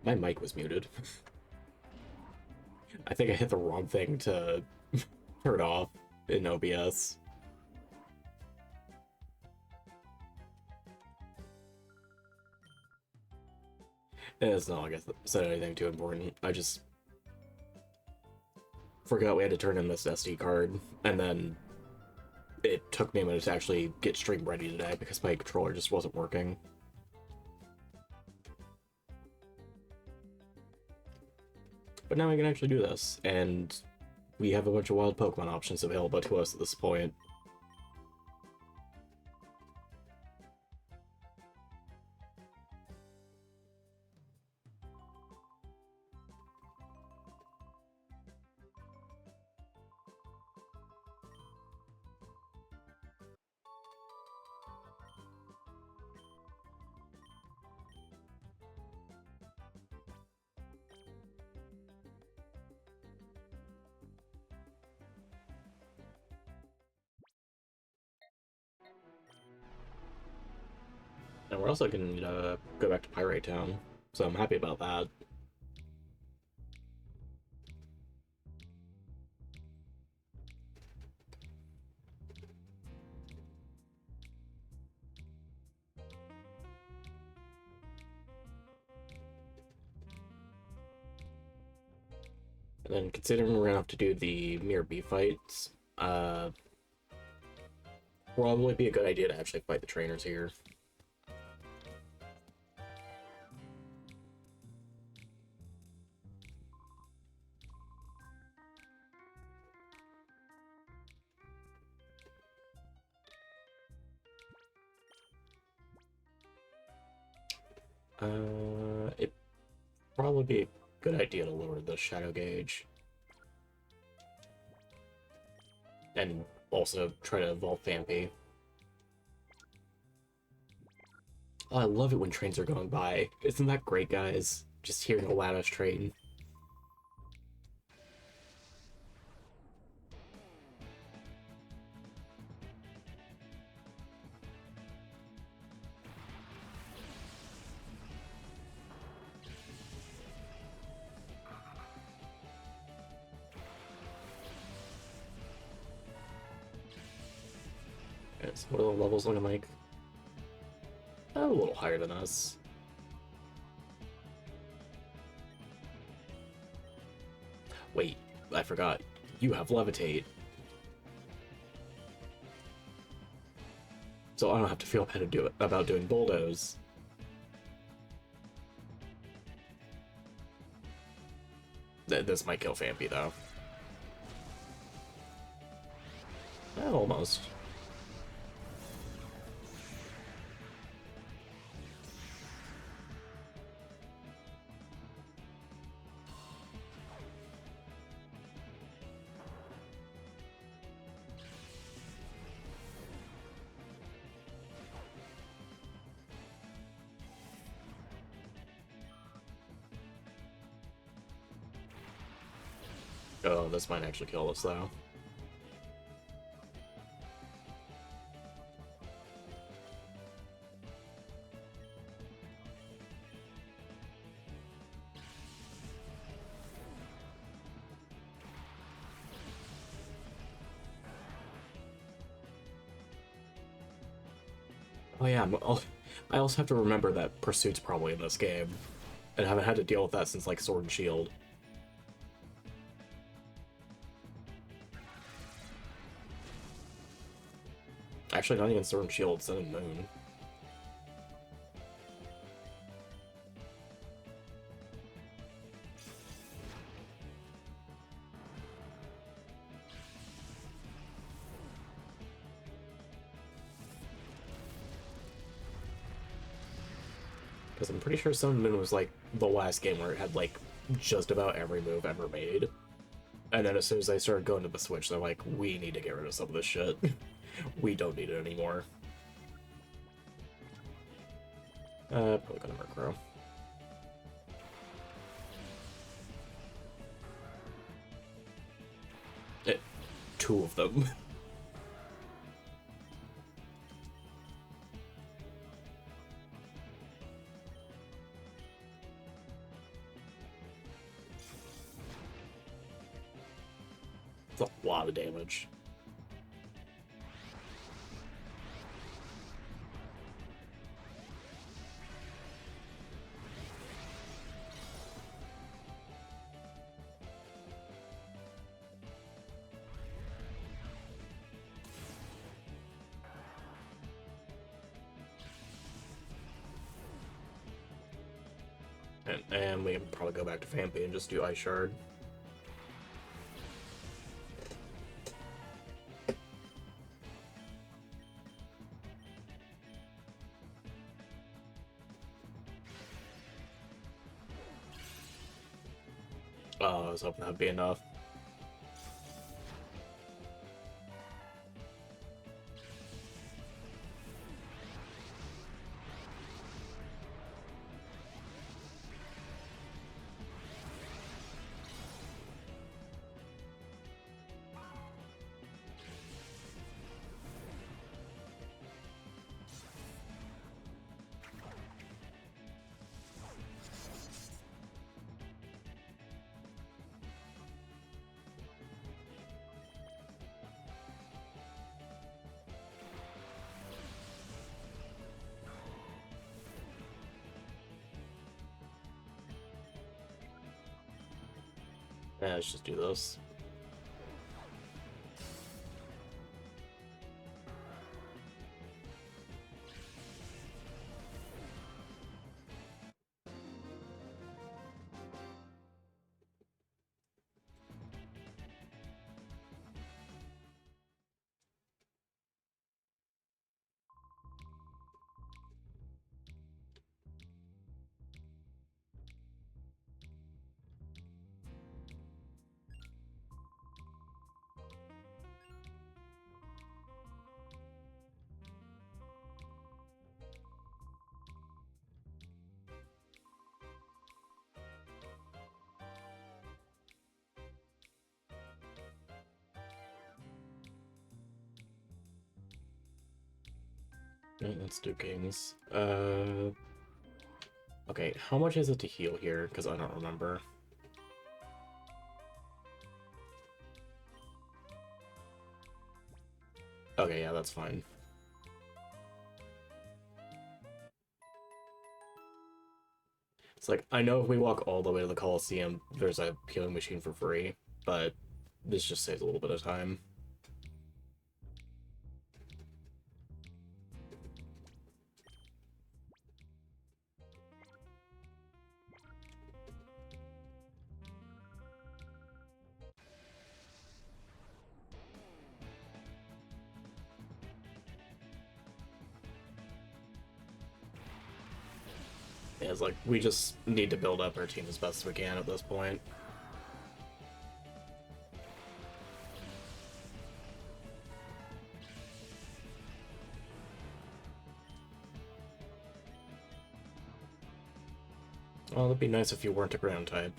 My mic was muted. I think I hit the wrong thing to turn it off in OBS. It's not like I said anything too important. I just forgot we had to turn in this SD card, and then it took me a minute to actually get stream ready today because my controller just wasn't working. But now we can actually do this, and we have a bunch of wild Pokemon options available to us at this point. And we're also going to go back to Pirate Town, so I'm happy about that. And then considering we're gonna have to do the Mirror B fights, probably be a good idea to actually fight the trainers here. It'd probably be a good idea to lower the shadow gauge. And also try to evolve Vampy. Oh, I love it when trains are going by. Isn't that great, guys? Just hearing a Latish train. So what are the levels looking like? A little higher than us. Wait, I forgot. You have Levitate. So I don't have to feel bad about doing Bulldoze. This might kill Vampy, though. Almost. Oh, this might actually kill us, though. Oh yeah, I also have to remember that Pursuit's probably in this game. And I haven't had to deal with that since, like, Sword and Shield. Actually, not even Sword and Shield, Sun and Moon. Because I'm pretty sure Sun and Moon was, like, the last game where it had, like, just about every move ever made. And then as soon as they started going to the Switch, they're like, we need to get rid of some of this shit. We don't need it anymore. Probably gonna Murkrow. Two of them. It's a lot of damage. And we can probably go back to Vampy and just do Ice Shard. Oh, I was hoping that'd be enough. Yeah, let's just do this. Let's do kings. Okay, how much is it to heal here? Because I don't remember. Okay, yeah, that's fine. It's like, I know if we walk all the way to the Coliseum, there's a healing machine for free, but this just saves a little bit of time. Yeah, it's like, we just need to build up our team as best as we can at this point. Well, it'd be nice if you weren't a ground type.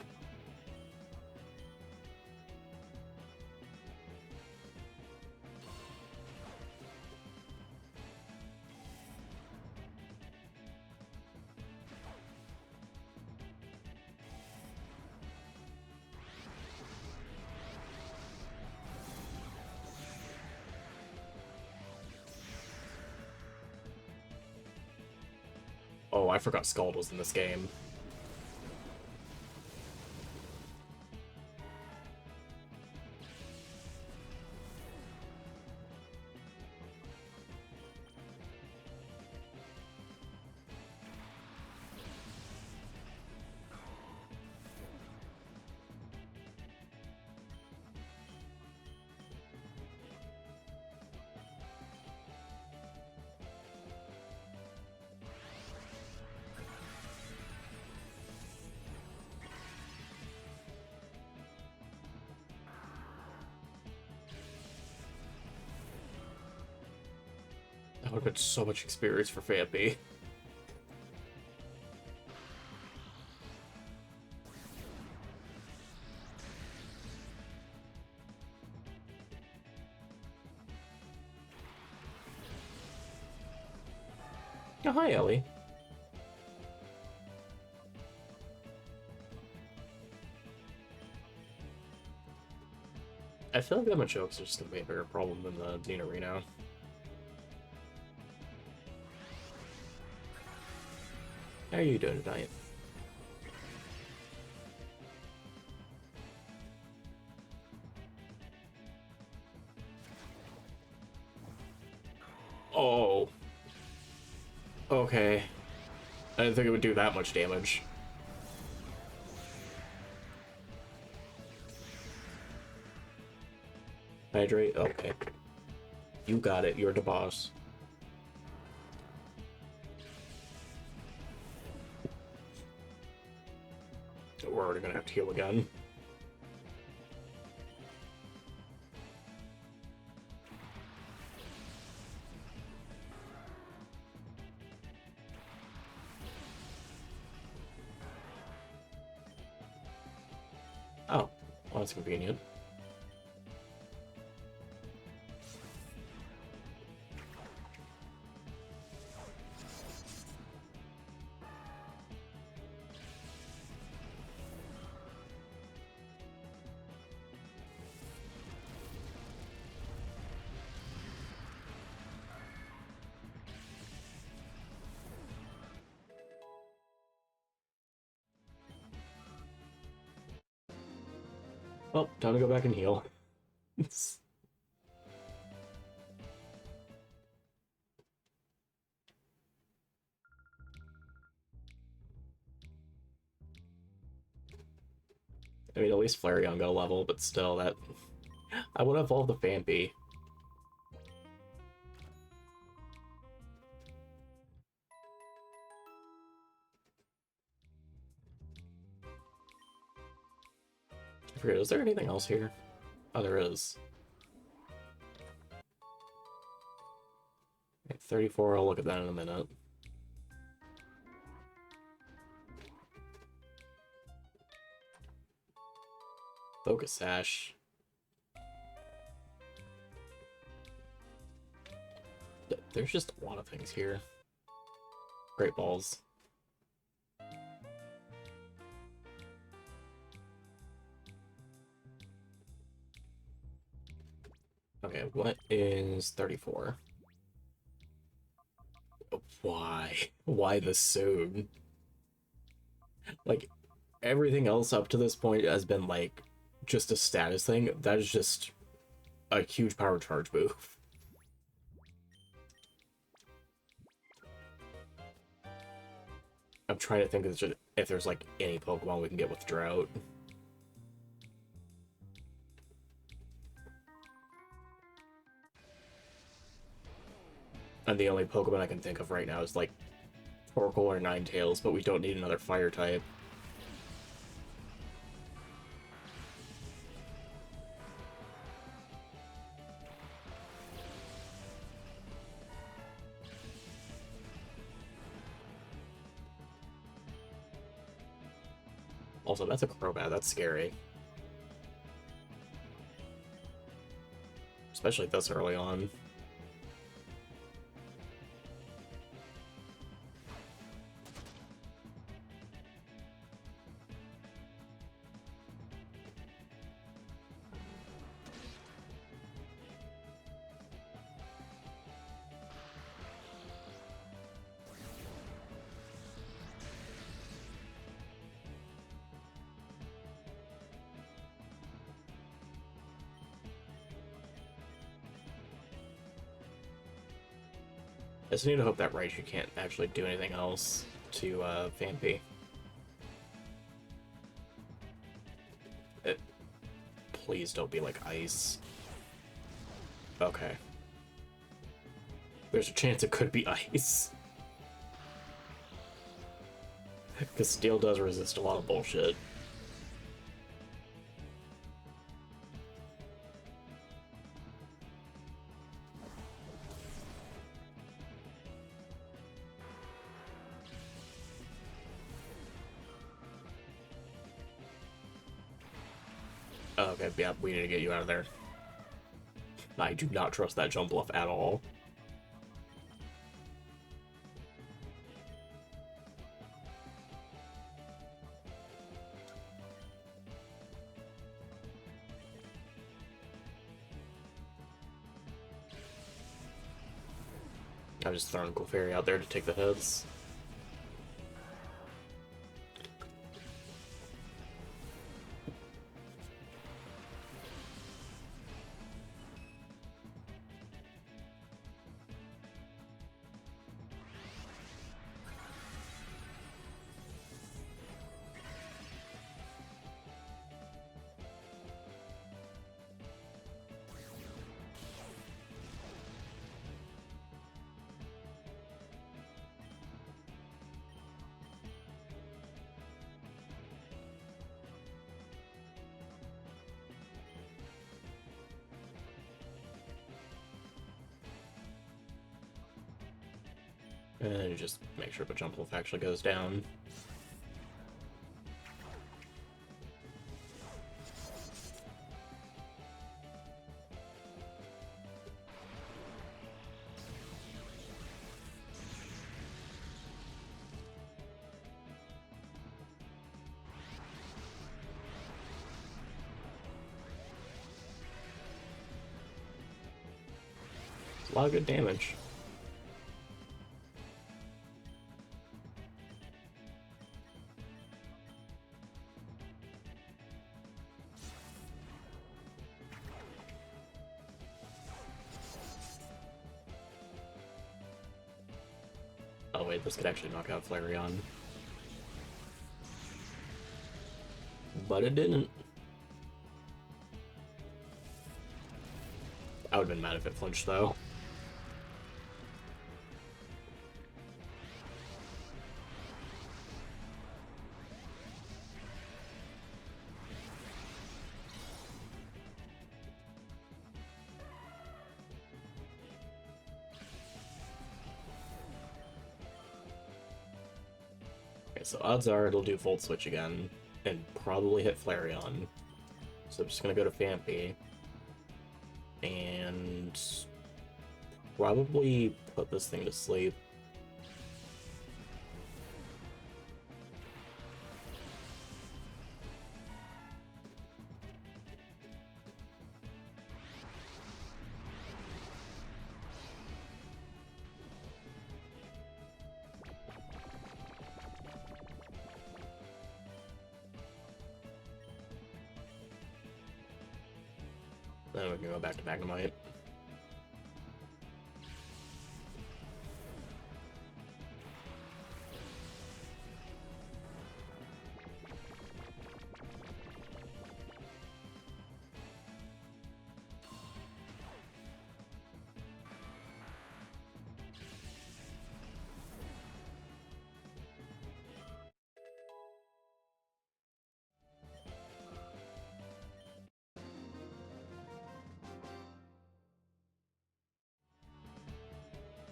Oh, I forgot Scald was in this game. That would have been so much experience for Vampy. Oh, hi, Ellie. I feel like that Machoke's just gonna be a bigger problem than the Nidorino. How are you doing tonight? Oh. Okay. I didn't think it would do that much damage. Hydrate? Okay. You got it. You're the boss. We're already gonna have to heal again. Oh, well, that's convenient. Well, time to go back and heal. I mean, at least Flareon got a level, but still, that... I would have evolved the Phanpy. I forget, is there anything else here? Oh, there is. Okay, 34, I'll look at that in a minute. Focus Sash. There's just a lot of things here. Great balls. Okay, what is 34? Why? Why this soon? Like, everything else up to this point has been, like, just a status thing. That is just a huge power charge move. I'm trying to think if there's, like, any Pokemon we can get with Drought. And the only Pokemon I can think of right now is, like, Torkoal or Ninetales, but we don't need another Fire type. Also, that's a Crobat, that's scary. Especially this early on. I just need to hope that Raichu can't actually do anything else to Phanpy. Please don't be like ice. Okay. There's a chance it could be ice. Because steel does resist a lot of bullshit. Oh, okay, yeah, we need to get you out of there. I do not trust that jump bluff at all. I'm just throwing Clefairy out there to take the hits. And just make sure the jump wolf actually goes down. A lot of good damage. Oh wait, this could actually knock out Flareon. But it didn't. I would've been mad if it flinched though. So odds are it'll do Volt Switch again, and probably hit Flareon. So I'm just gonna go to Phanpy, and probably put this thing to sleep. Then we can go back to Magnemite.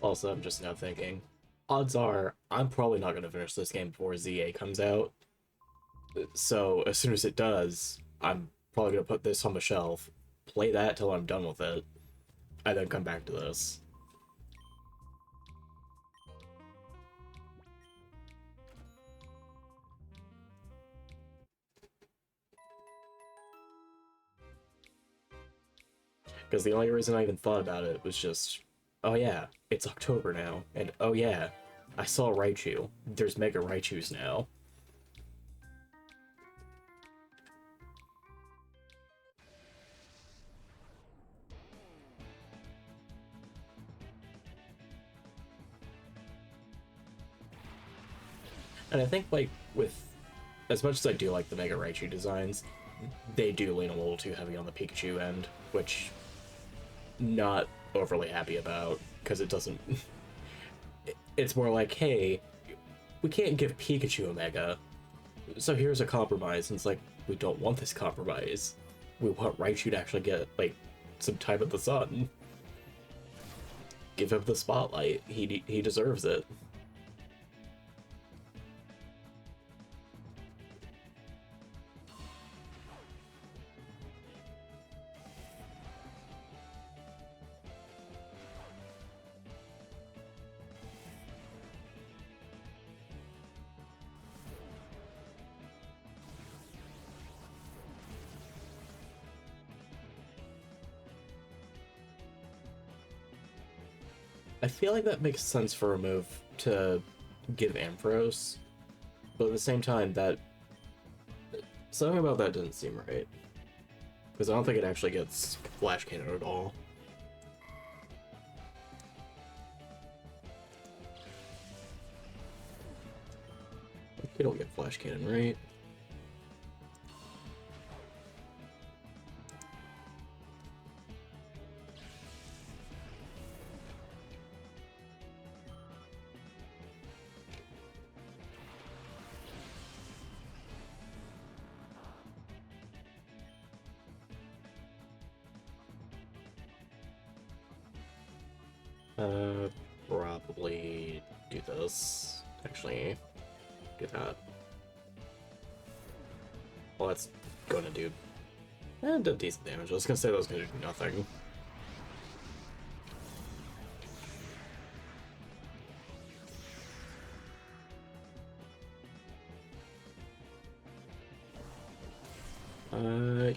Also, I'm just now thinking, odds are I'm probably not going to finish this game before ZA comes out. So as soon as it does, I'm probably going to put this on the shelf, play that till I'm done with it, and then come back to this. Because the only reason I even thought about it was just, oh yeah, it's October now, and oh yeah, I saw Raichu. There's Mega Raichus now. And I think, like, with, as much as I do like the Mega Raichu designs, they do lean a little too heavy on the Pikachu end, which not overly happy about, because it doesn't... It's more like, hey, we can't give Pikachu a Mega, so here's a compromise, and it's like, we don't want this compromise. We want Raichu to actually get, like, some time in the sun. Give him the spotlight. He deserves it. I feel like that makes sense for a move to give Ampharos, but at the same time, that something about that didn't seem right. Because I don't think it actually gets Flash Cannon at all. You don't get Flash Cannon, right? Probably do this. Actually, do that. Well, that's gonna do. Did decent damage. I was gonna say that was gonna do nothing.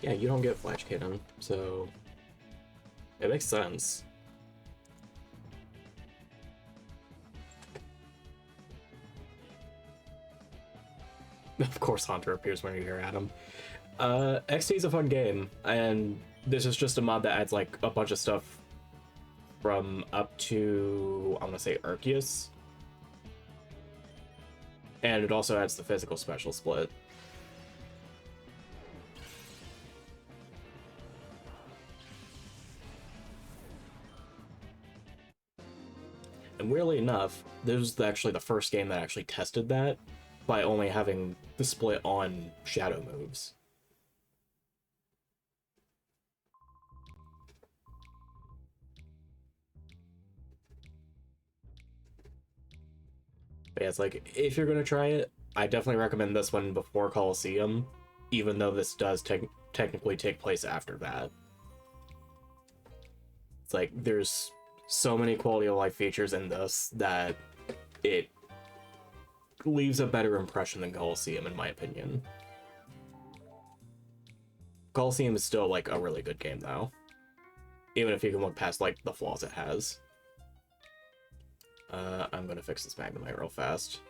Yeah, you don't get Flash Cannon, so it makes sense. Of course, Haunter appears when you hear Adam. XT is a fun game, and this is just a mod that adds like a bunch of stuff from up to, I want to say, Arceus. And it also adds the physical special split. And weirdly enough, this was actually the first game that actually tested that by only having the split on shadow moves. But yeah, it's like, if you're going to try it, I definitely recommend this one before Colosseum, even though this does technically take place after that. It's like, there's so many quality of life features in this that it leaves a better impression than Colosseum, in my opinion. Colosseum is still, like, a really good game, though. Even if you can look past, like, the flaws it has. I'm gonna fix this Magnemite real fast.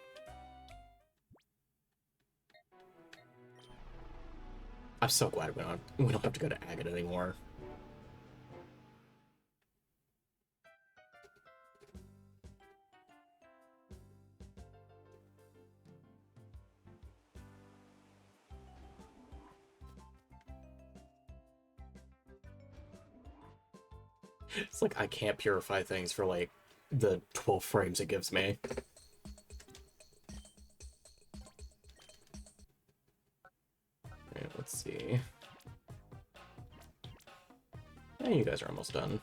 I'm so glad we don't have to go to Agate anymore. It's like I can't purify things for like the 12 frames it gives me. Alright, let's see. Yeah, you guys are almost done.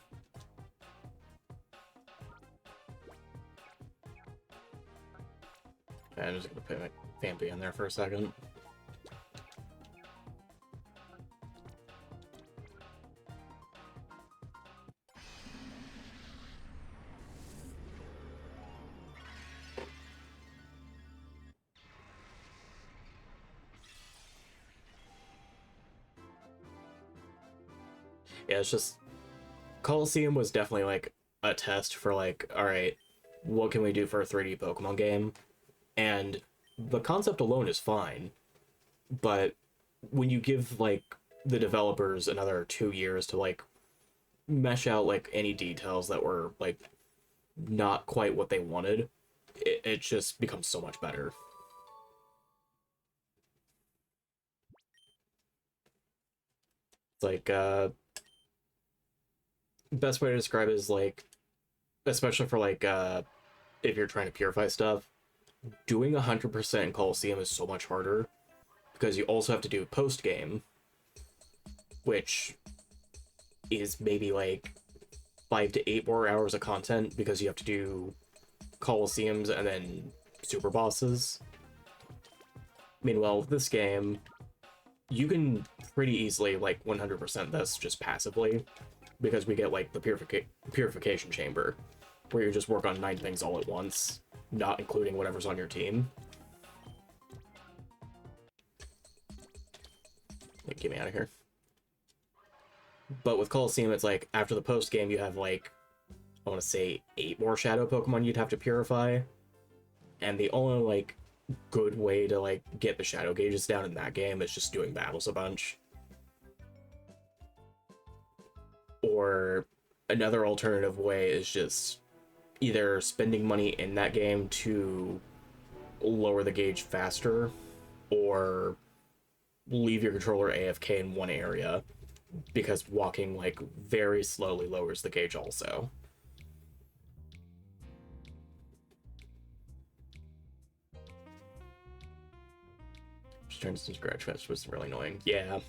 Okay, I'm just gonna put my Fampi in there for a second. Yeah, it's just Colosseum was definitely like a test for like, all right, what can we do for a 3D Pokemon game? And the concept alone is fine, but when you give like the developers another 2 years to like mesh out like any details that were like not quite what they wanted, it just becomes so much better. It's like best way to describe it is like, especially for like if you're trying to purify stuff, doing 100% in Coliseum is so much harder because you also have to do post game, which is maybe like 5 to 8 more hours of content because you have to do Colosseums and then super bosses. Meanwhile, with this game, you can pretty easily like 100% this just passively because we get like the purification chamber where you just work on 9 things all at once, not including whatever's on your team. Get me out of here. But with Colosseum, it's like after the post game, you have like I want to say 8 more shadow Pokemon you'd have to purify. And the only, like, good way to, like, get the shadow gauges down in that game is just doing battles a bunch. Or another alternative way is just either spending money in that game to lower the gauge faster, or leave your controller AFK in one area, because walking, like, very slowly lowers the gauge also. Just turns into scratch fest was really annoying. Yeah.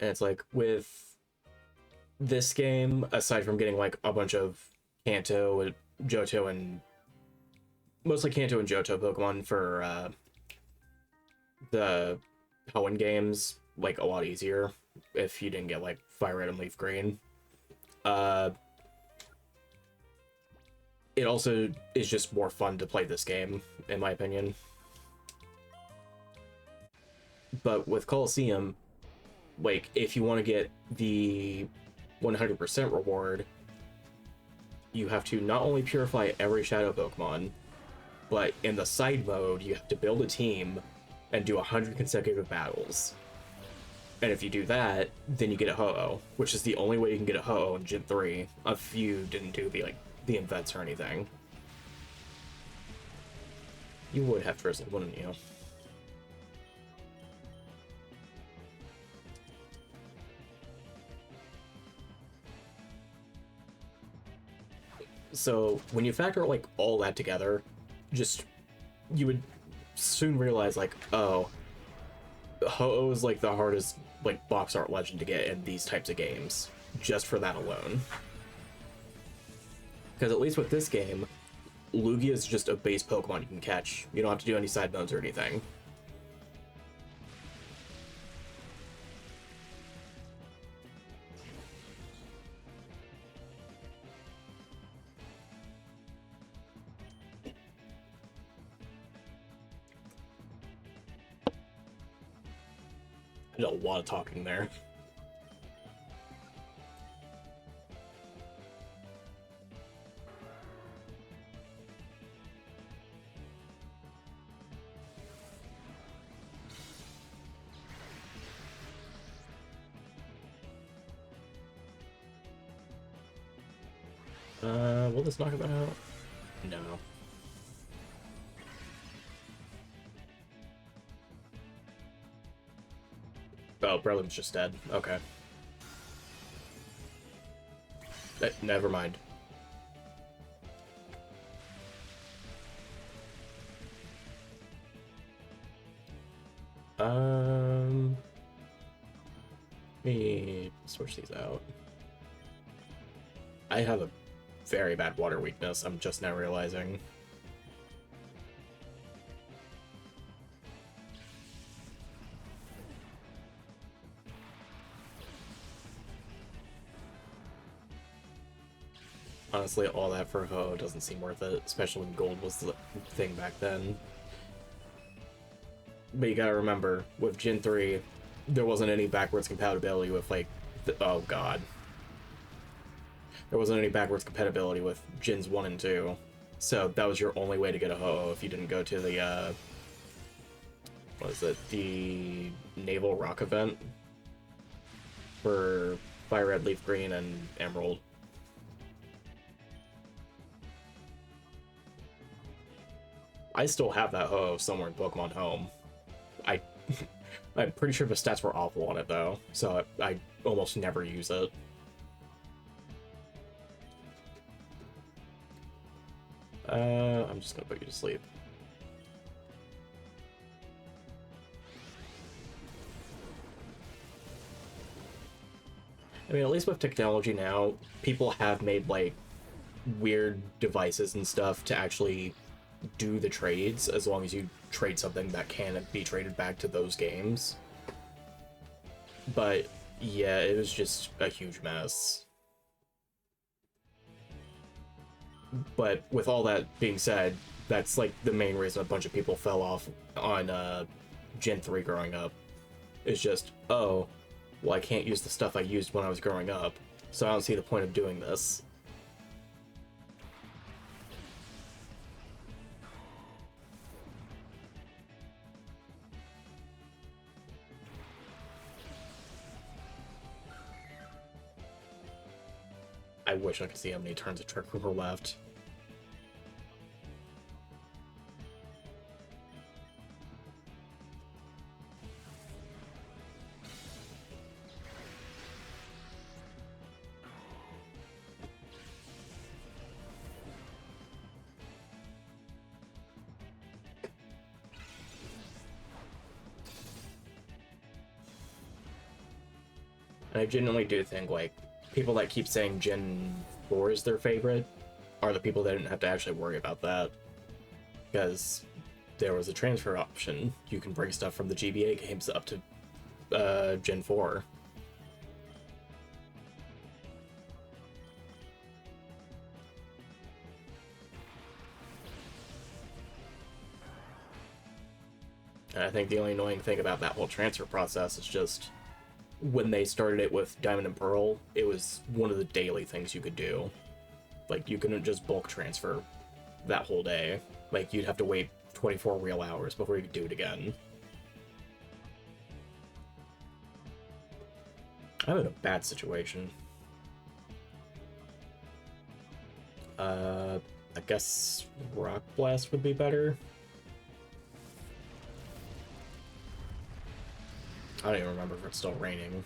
And it's like, with this game, aside from getting, like, a bunch of Kanto, Johto, and mostly Kanto and Johto Pokemon for the Hoenn games, like, a lot easier if you didn't get, like, Fire Red and Leaf Green. It also is just more fun to play this game, in my opinion. But with Colosseum, like, if you want to get the 100% reward, you have to not only purify every shadow Pokemon, but in the side mode, you have to build a team and do 100 consecutive battles. And if you do that, then you get a Ho-Oh, which is the only way you can get a Ho-Oh in Gen 3 if you didn't do the events or anything. You would have Drizzle, wouldn't you? So when you factor, like, all that together, just, you would soon realize, like, oh, Ho-Oh is, like, the hardest, like, box art legend to get in these types of games, just for that alone. Because at least with this game, Lugia is just a base Pokemon you can catch. You don't have to do any side modes or anything. I did a lot of talking there. Will this knock it out? No. Oh, Breloom's just dead. Okay. Never mind. Let me switch these out. I have a very bad water weakness, I'm just now realizing. Honestly, all that for Ho doesn't seem worth it, especially when gold was the thing back then. But you gotta remember, with Gen 3, there wasn't any backwards compatibility with, like, oh god. There wasn't any backwards compatibility with Gens 1 and 2. So that was your only way to get a Ho-Oh if you didn't go to the, what is it? The Naval Rock event for Fire Red, Leaf Green, and Emerald. I still have that Ho-Oh somewhere in Pokemon Home. I'm pretty sure the stats were awful on it, though, so I almost never use it. I'm just gonna put you to sleep. I mean, at least with technology now, people have made, like, weird devices and stuff to actually do the trades, as long as you trade something that can be traded back to those games. But yeah, it was just a huge mess. But with all that being said, that's, like, the main reason a bunch of people fell off on Gen 3 growing up. It's just, oh, well, I can't use the stuff I used when I was growing up, so I don't see the point of doing this. I wish I could see how many turns of Trick Room were left. And I genuinely do think, like, people that keep saying Gen 4 is their favorite are the people that didn't have to actually worry about that. Because there was a transfer option. You can bring stuff from the GBA games up to Gen 4. And I think the only annoying thing about that whole transfer process is just when they started it with Diamond and Pearl, it was one of the daily things you could do. Like, you couldn't just bulk transfer that whole day. Like, you'd have to wait 24 real hours before you could do it again. I'm in a bad situation. I guess Rock Blast would be better. I don't even remember if it's still raining.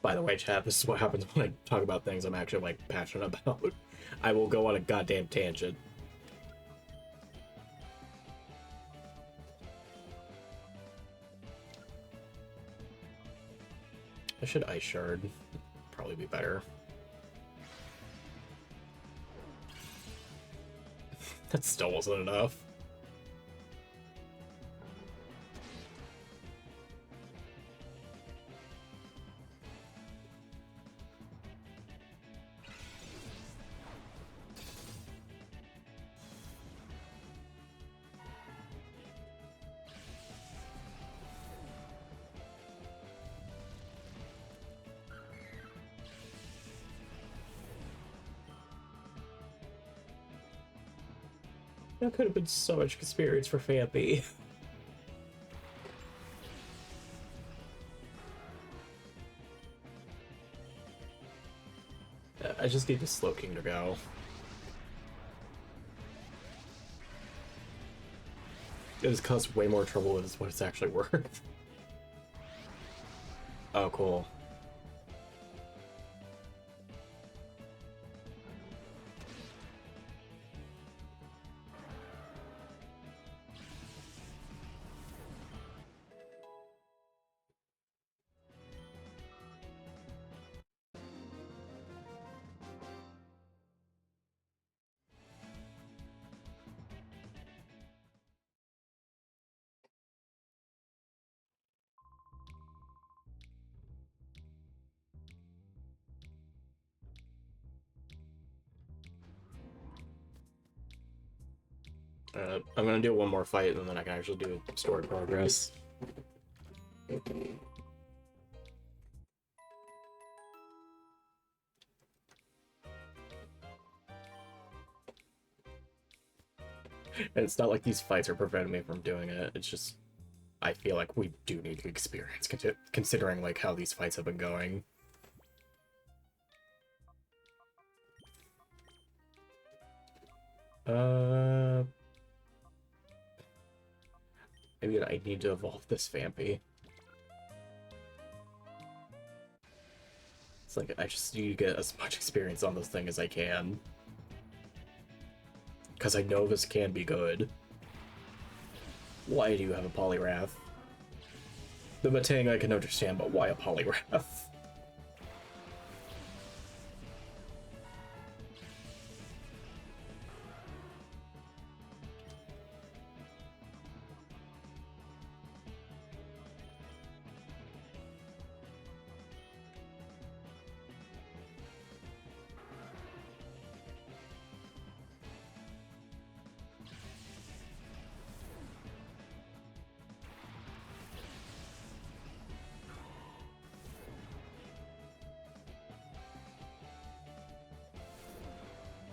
By the way, chat, this is what happens when I talk about things I'm actually, like, passionate about. I will go on a goddamn tangent. I should Ice Shard. Probably be better. That still wasn't enough. That could have been so much experience for Fampy. I just need the Slowking to go. It has caused way more trouble than what it's actually worth. Oh, cool. I'm gonna do one more fight and then I can actually do story progress. And it's not like these fights are preventing me from doing it, it's just I feel like we do need the experience, considering like how these fights have been going. Maybe I need to evolve this Vampy. It's like, I just need to get as much experience on this thing as I can. Because I know this can be good. Why do you have a Poliwrath? The Matang I can understand, but why a polygraph?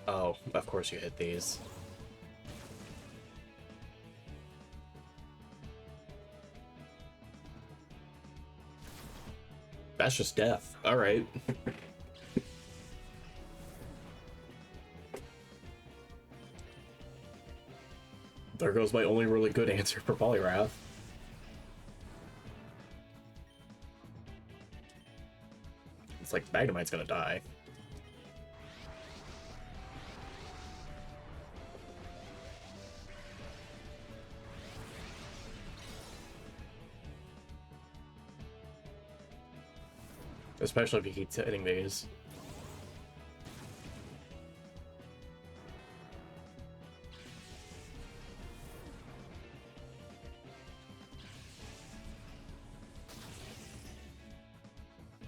Oh, of course you hit these. That's just death. Alright. There goes my only really good answer for Polyrath. It's like Magnemite's gonna die. Especially if he keeps hitting these.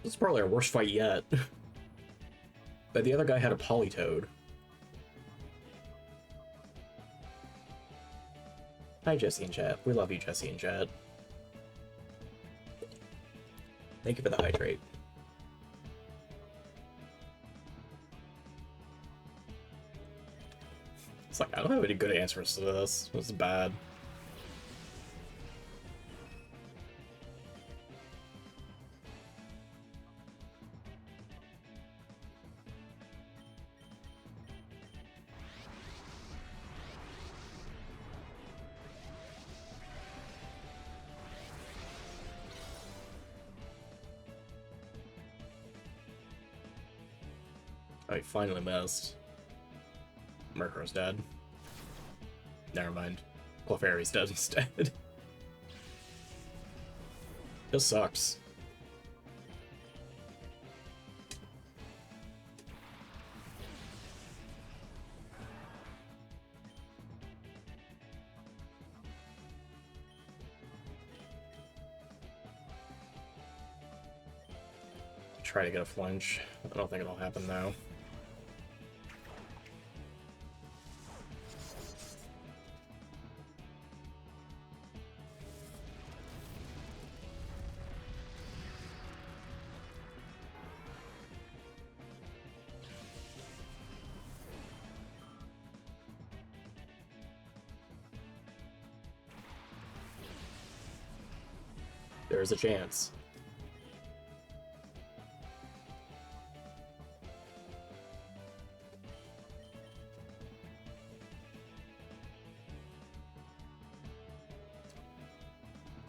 This is probably our worst fight yet. But the other guy had a Polytoad. Hi, Jesse and chat. We love you, Jesse and chat. Thank you for the hydrate. It's like, I don't have any good answers to this. This is bad. Oh, he finally missed. Murkrow's dead. Never mind. Clefairy's dead instead. This sucks. Try to get a flinch. I don't think it'll happen now. There's a chance.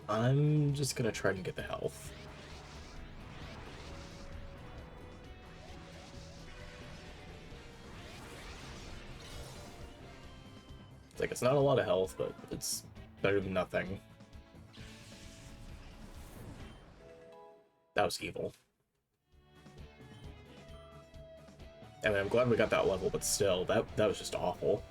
I'm just gonna try to get the health. It's like, it's not a lot of health, but it's better than nothing. That was evil. I mean, I'm glad we got that level, but still, that was just awful.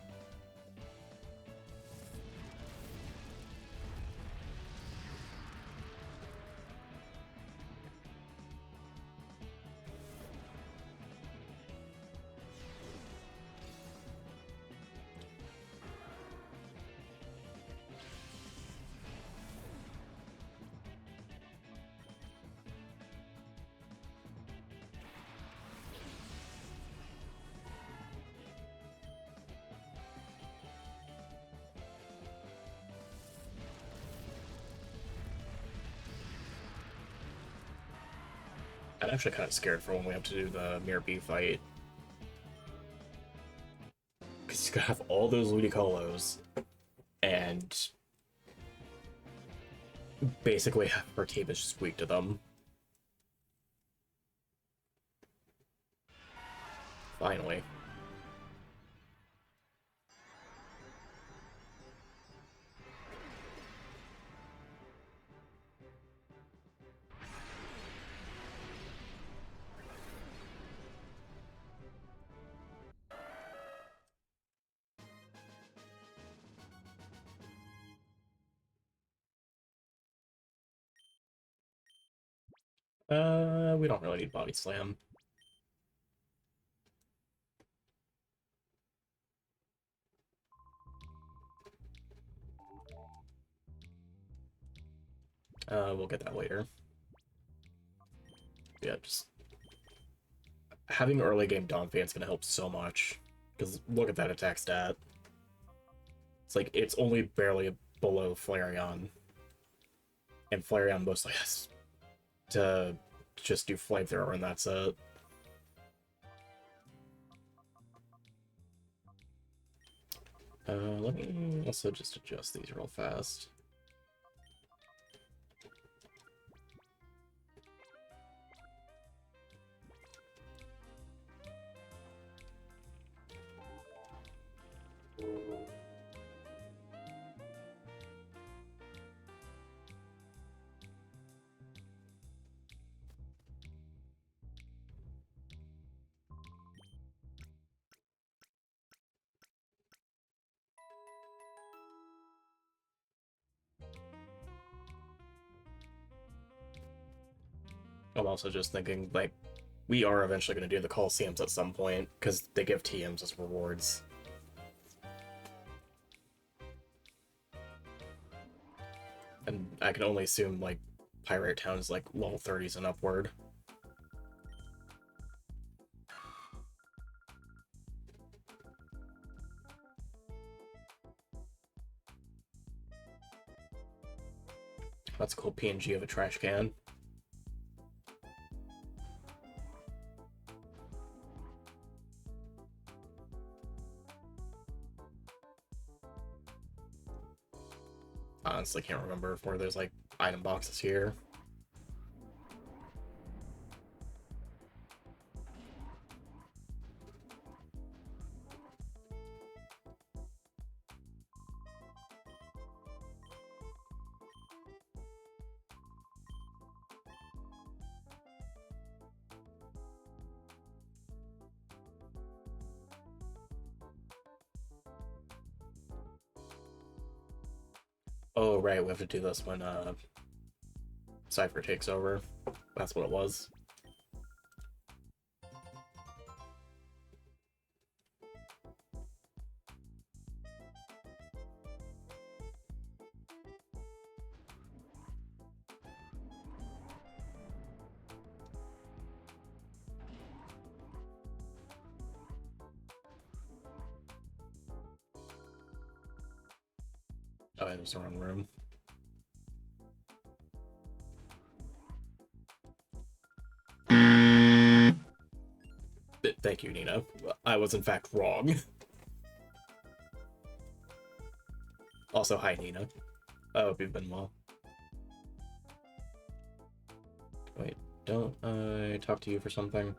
I'm actually kind of scared for when we have to do the Mirror B fight. Because he's gonna have all those Ludicolo's, and basically her team is just weak to them. Finally. We don't really need Body Slam. We'll get that later. Yeah, just having early game Dawn Fan's gonna help so much. Because look at that attack stat. It's like, it's only barely below Flareon. And Flareon mostly has to just do Flamethrower, and that's it. Let me also just adjust these real fast. I'm also just thinking, like, we are eventually going to do the Coliseums at some point, because they give TMs as rewards. And I can only assume, like, Pirate Town is, like, level 30s and upward. That's a cool PNG of a trash can. Honestly, can't remember if there's, like, item boxes here. Oh, right, we have to do this when, Cypher takes over. That's what it was. Oh, it was the wrong room. Thank you, Nina. I was in fact wrong. Also, hi, Nina. I hope you've been well. Wait, don't I talk to you for something?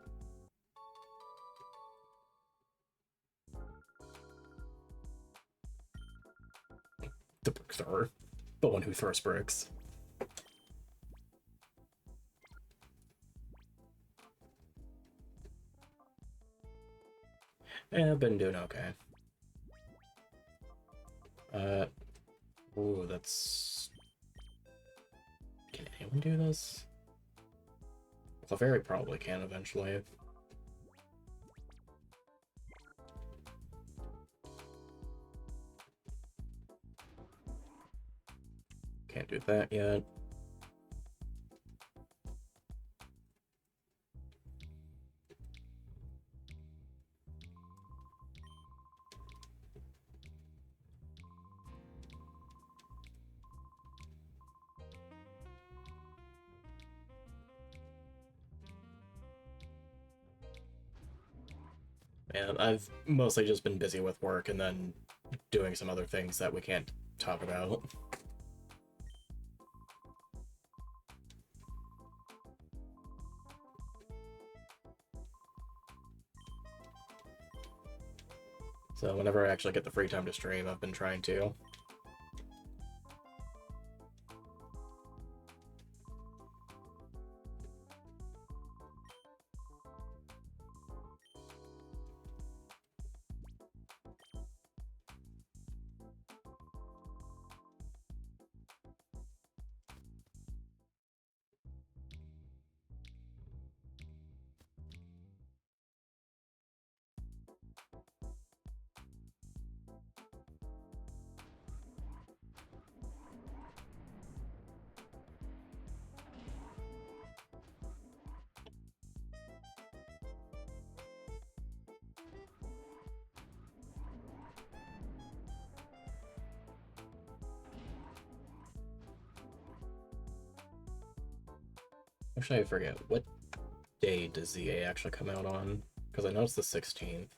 The brick thrower. The one who throws bricks. Yeah, I've been doing okay. Ooh, that's... Can anyone do this? Clefairy probably can eventually. Can't do that yet. And I've mostly just been busy with work and then doing some other things that we can't talk about. So whenever I actually get the free time to stream, I've been trying to. Actually, I forget. What day does ZA actually come out on? Because I know it's the 16th.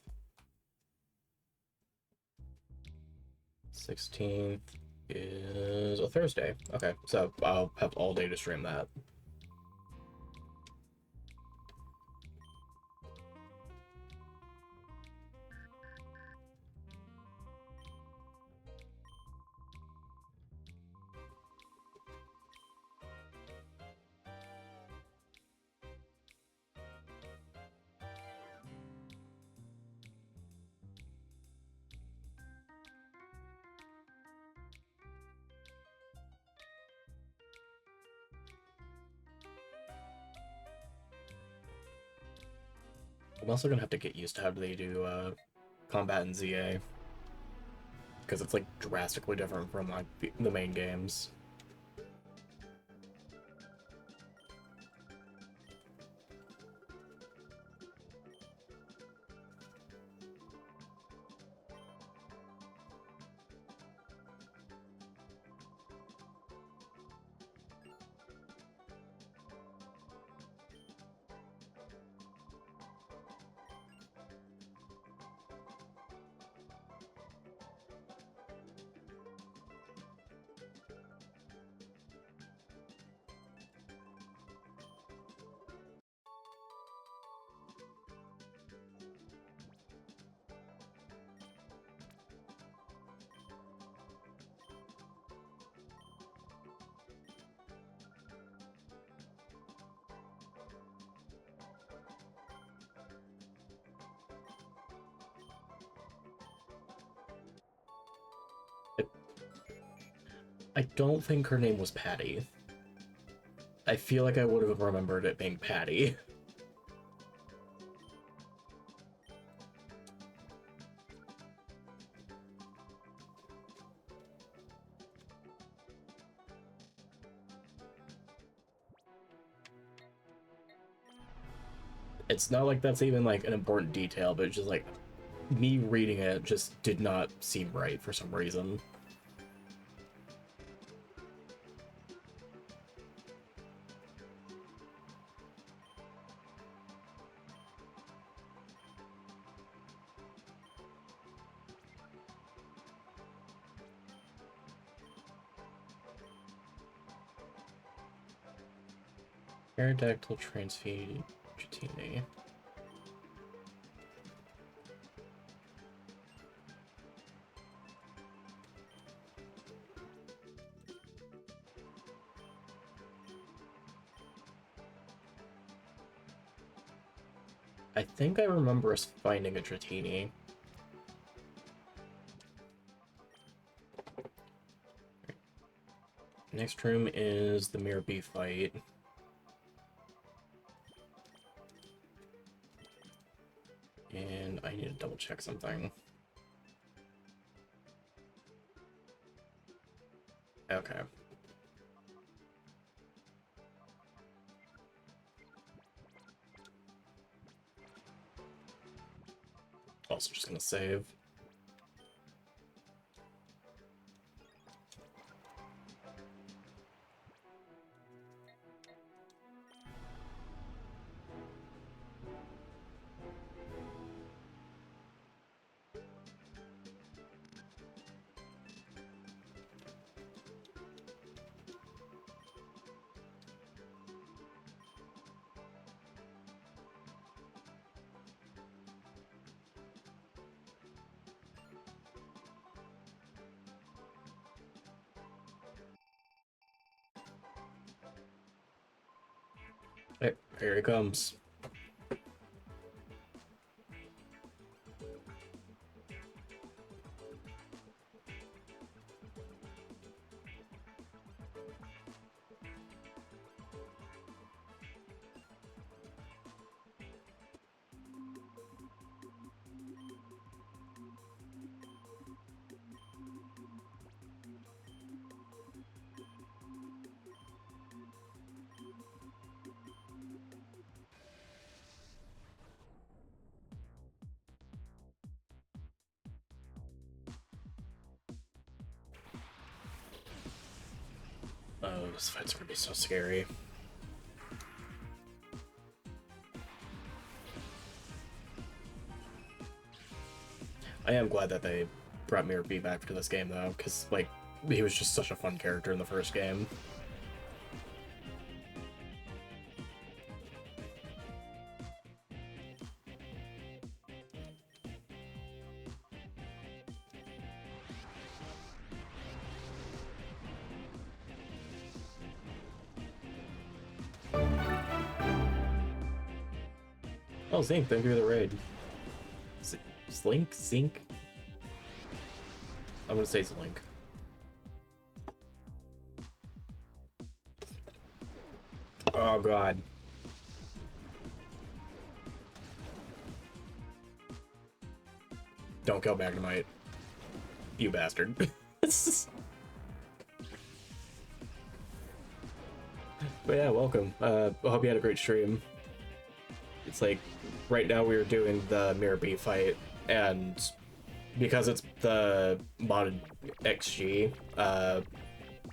16th is a Thursday. Okay, so I'll have all day to stream that. I'm also gonna have to get used to how they do combat in ZA, because it's like drastically different from like the main games. I don't think her name was Patty. I feel like I would have remembered it being Patty. It's not like that's even like an important detail, but it's just like me reading it just did not seem right for some reason. Aerodactyl transfeed Dratini. I think I remember us finding a Dratini. Next room is the Mirror B fight. And I need to double check something. Okay. Also just gonna save. Hey, here he comes. Oh, this fight's gonna be so scary. I am glad that they brought Mirror B back to this game, though, because, like, he was just such a fun character in the first game. Oh, Zink, thank you for the raid. Slink? Zink? I'm gonna say Slink. Oh god. Don't kill Magnemite. You bastard. But yeah, welcome. I hope you had a great stream. It's like, right now we are doing the Mirror B fight, and because it's the modded XG,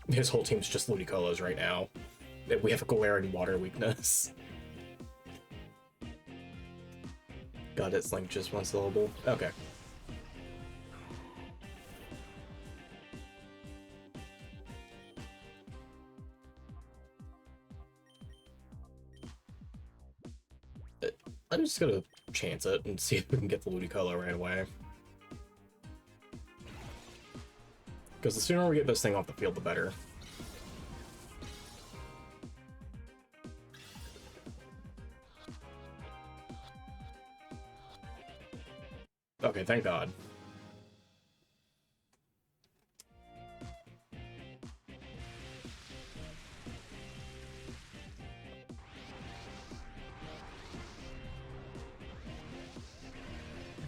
his whole team's just Ludicolo's right now. We have a glaring water weakness. Got it, Slink just one syllable. Okay. I'm just gonna chance it and see if we can get the Ludicolo right away. Because the sooner we get this thing off the field, the better. Okay, thank God.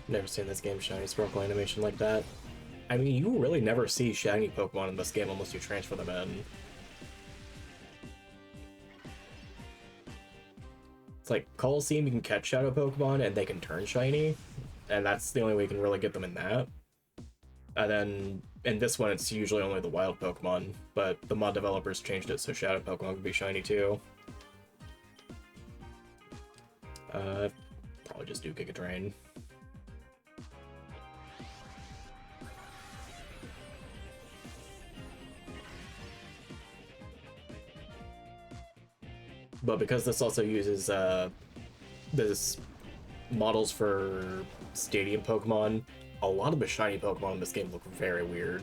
Never seen this game shiny sparkle animation like that. I mean, you really never see shiny Pokemon in this game unless you transfer them in. It's like, Coliseum, you can catch Shadow Pokemon and they can turn shiny, and that's the only way you can really get them in that. And then, in this one, it's usually only the wild Pokemon, but the mod developers changed it so Shadow Pokemon can be shiny too. Probably just do Giga Drain. But because this also uses this models for Stadium Pokemon, a lot of the shiny Pokemon in this game look very weird.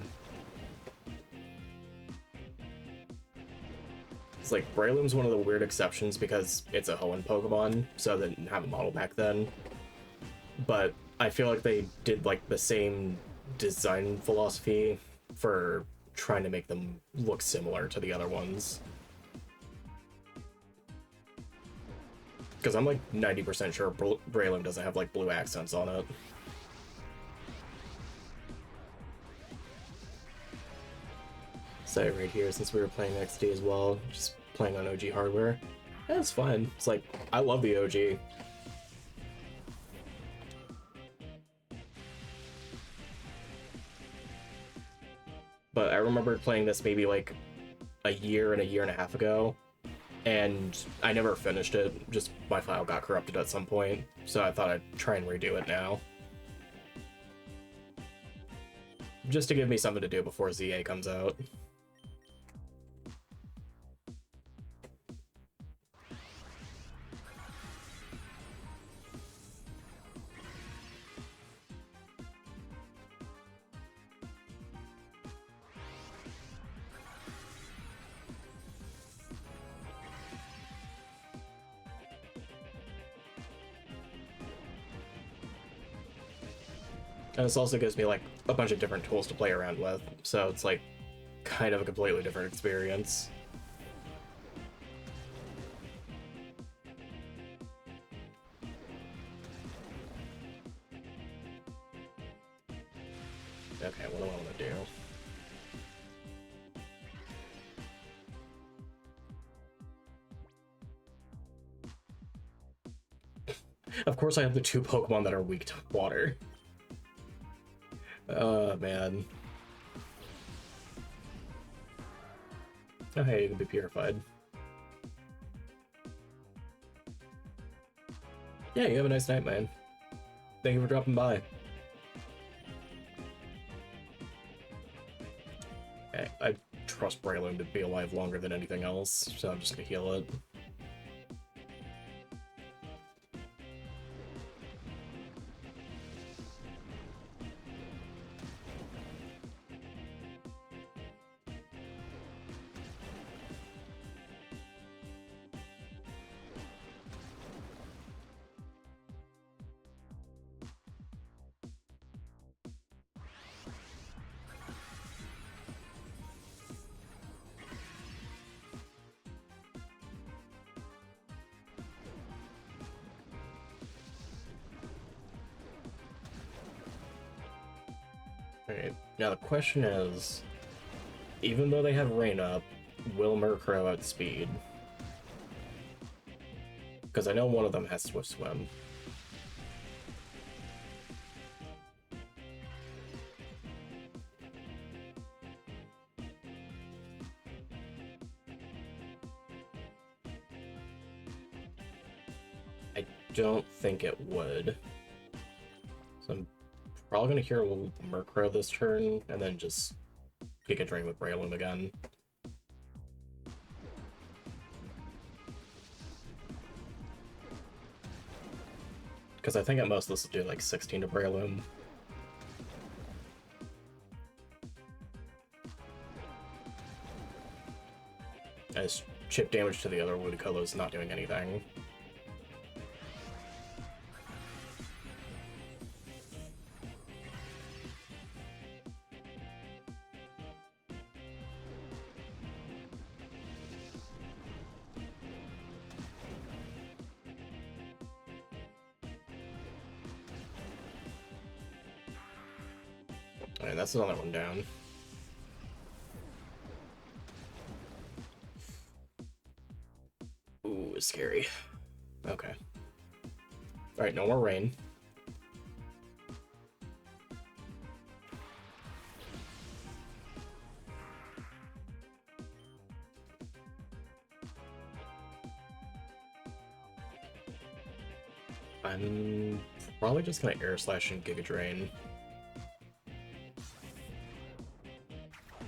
It's like Breloom's one of the weird exceptions because it's a Hoenn Pokemon, so they didn't have a model back then. But I feel like they did like the same design philosophy for trying to make them look similar to the other ones. Because I'm like 90% sure Breloom doesn't have like blue accents on it. So right here, since we were playing XD as well, just playing on OG hardware, that's fine. It's like, I love the OG. But I remember playing this maybe like a year and a half ago, and I never finished it, just my file got corrupted at some point, so I thought I'd try and redo it now. Just to give me something to do before ZA comes out. And this also gives me like a bunch of different tools to play around with, so it's like kind of a completely different experience. Okay, what do I want to do? Of course I have the two Pokemon that are weak to water. Oh, man. Oh, hey, you can be purified. Yeah, you have a nice night, man. Thank you for dropping by. trust Breloom to be alive longer than anything else, so I'm just gonna heal it. Alright, now the question is, even though they have Rain up, will Murkrow outspeed? Because I know one of them has Swift Swim. I don't think it would. So I'm probably gonna hear Murkrow this turn, and then just Giga Drain with Breloom again. Because I think at most this will do like 16 to Breloom. As chip damage to the other Ludicolo is not doing anything. Alright, that's another one down. Ooh, it's scary. Okay. Alright, no more rain. I'm probably just gonna Air Slash and Giga Drain.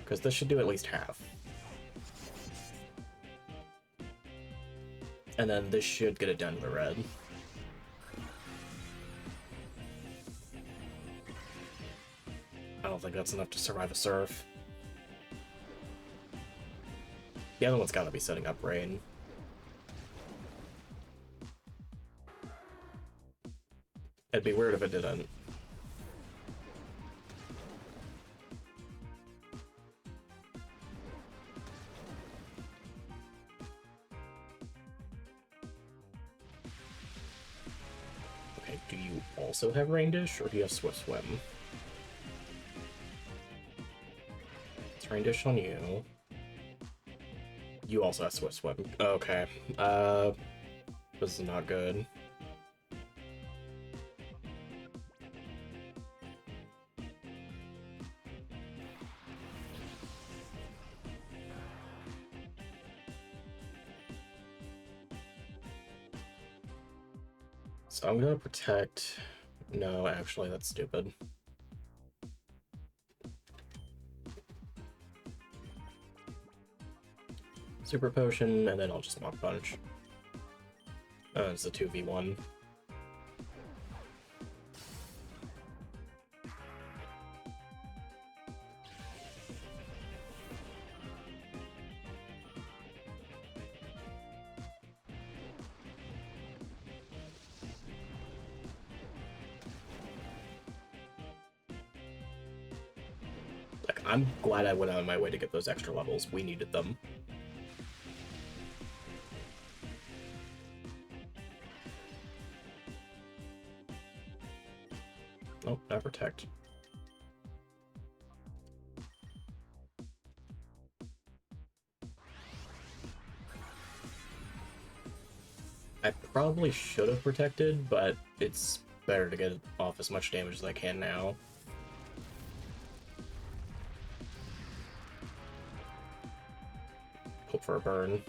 Because this should do at least half. And then this should get it down to the red. I don't think that's enough to survive a Surf. The other one's gotta be setting up Rain. It'd be weird if it didn't. Okay, do you also have Rain Dish, or do you have Swift Swim? It's Rain Dish on you. You also have Swift Swim. Okay. This is not good. So I'm gonna protect... No, actually, that's stupid. Super Potion, and then I'll just Mach Punch. It's a 2v1. Like, I'm glad I went out of my way to get those extra levels. We needed them. Oh, not protect. I probably should have protected, but it's better to get off as much damage as I can now. Hope for a burn.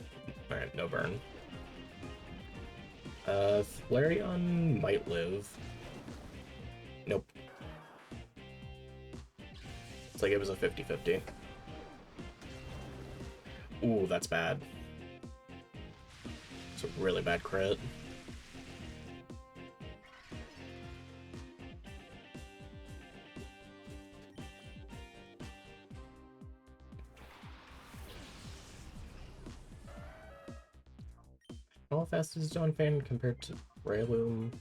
Alright, no burn. Flareon might live. Nope. It's like it was a 50-50. Ooh, that's bad. It's a really bad crit. How fast is Dawn Fan compared to Breloom?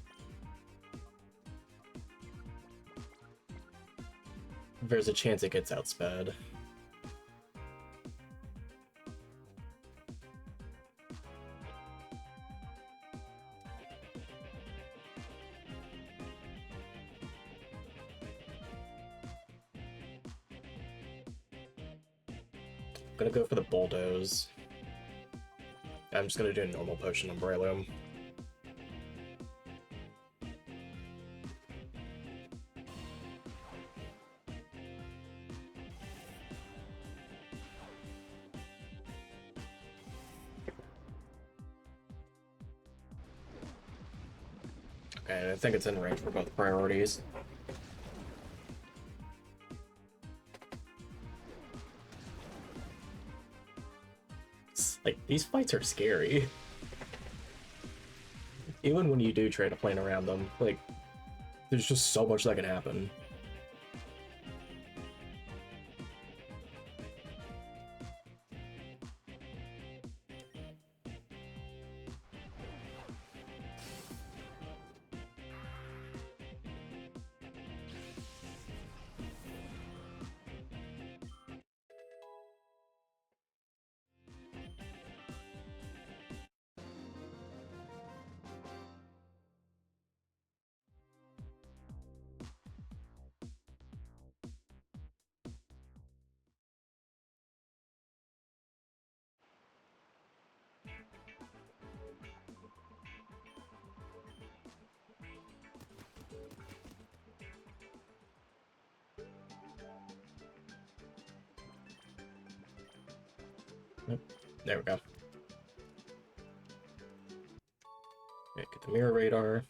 There's a chance it gets outsped. I'm gonna go for the Bulldoze. I'm just gonna do a normal potion on Breloom. Okay, I think it's in range for both priorities. Like, these fights are scary. Even when you do try to plan around them, like, there's just so much that can happen. There we go. Okay, get the mirror radar.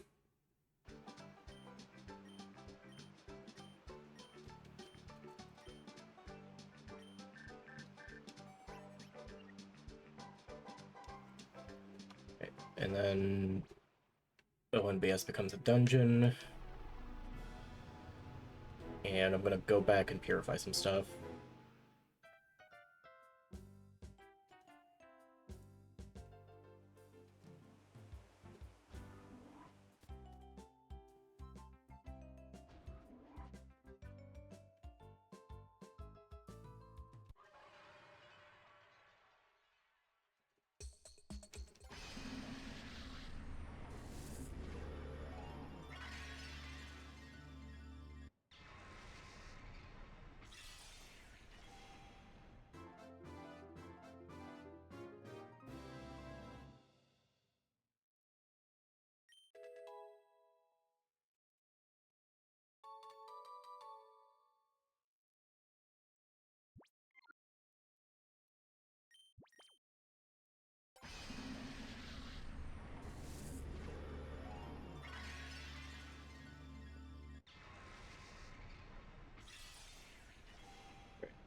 Okay, and then ONBS becomes a dungeon. And I'm gonna go back and purify some stuff.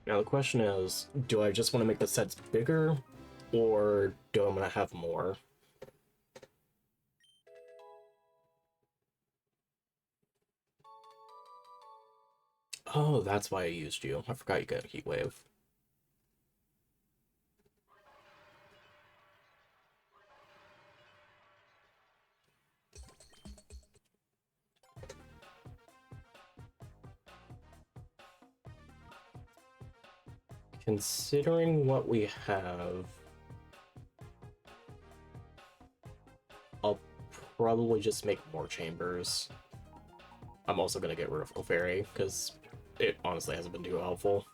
Now the question is, do I just want to make the sets bigger, or do I want to have more? Oh, that's why I used you. I forgot you got a Heat Wave. Considering what we have, I'll probably just make more chambers. I'm also gonna get rid of Clefairy, because it honestly hasn't been too helpful.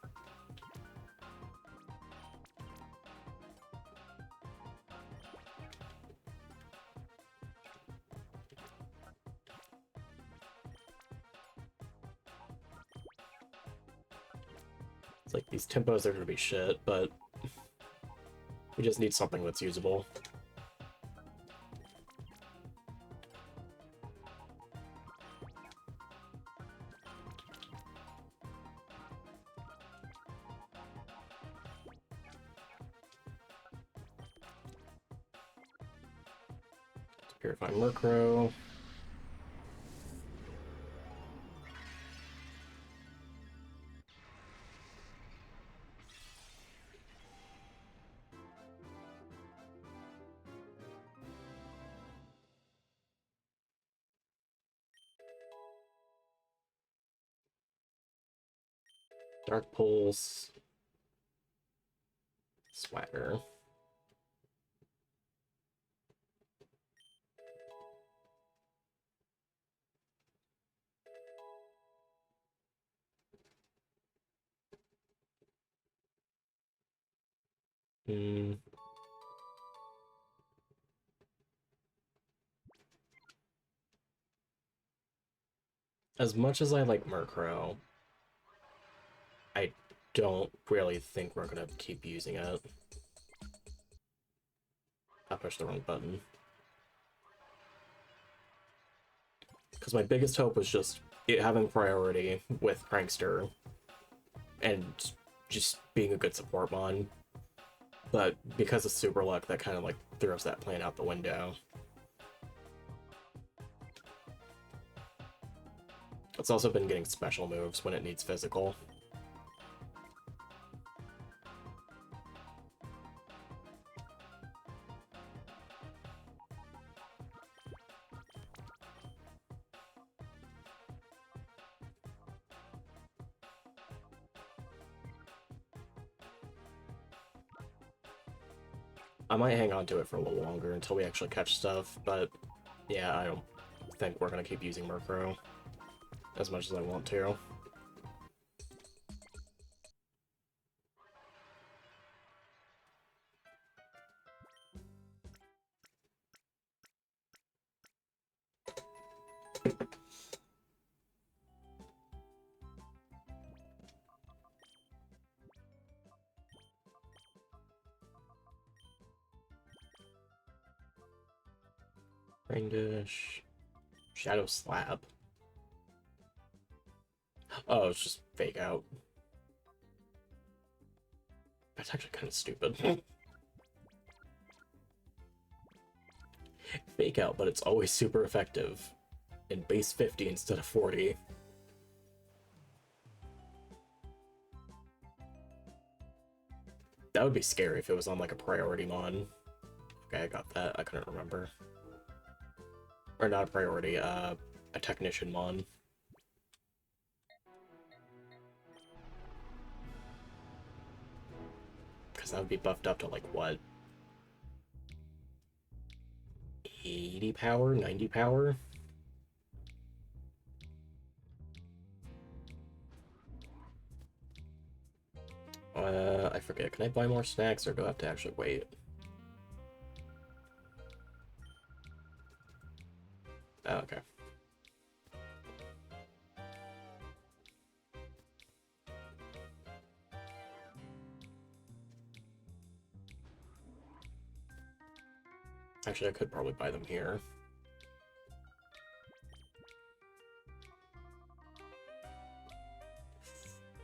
It's like, these tempos are gonna be shit, but we just need something that's usable. Purify Murkrow. Dark Pulse. Swagger. As much as I like Murkrow, I don't really think we're gonna keep using it. I pushed the wrong button. Because my biggest hope was just it having priority with Prankster and just being a good support mon. But because of Super Luck, that kind of like throws that plan out the window. It's also been getting special moves when it needs physical. I might hang on to it for a little longer until we actually catch stuff, but yeah, I don't think we're gonna keep using Murkrow as much as I want to. Rain Dish. Shadow Slab. Oh, it's just Fake Out. That's actually kind of stupid. Fake Out, but it's always super effective. In base 50 instead of 40. That would be scary if it was on like a priority mon. Okay, I got that. I couldn't remember. Or not a priority, a technician mon. Because that would be buffed up to like what? 80 power? 90 power? I forget. Can I buy more snacks or do I have to actually wait? Oh, okay. Actually, I could probably buy them here.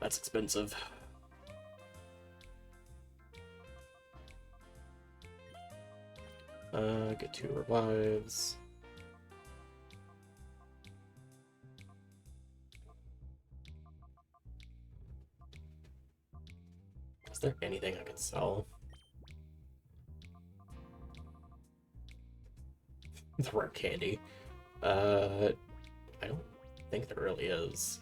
That's expensive. Get 2 revives. Is there anything I can sell? The rare candy. I don't think there really is.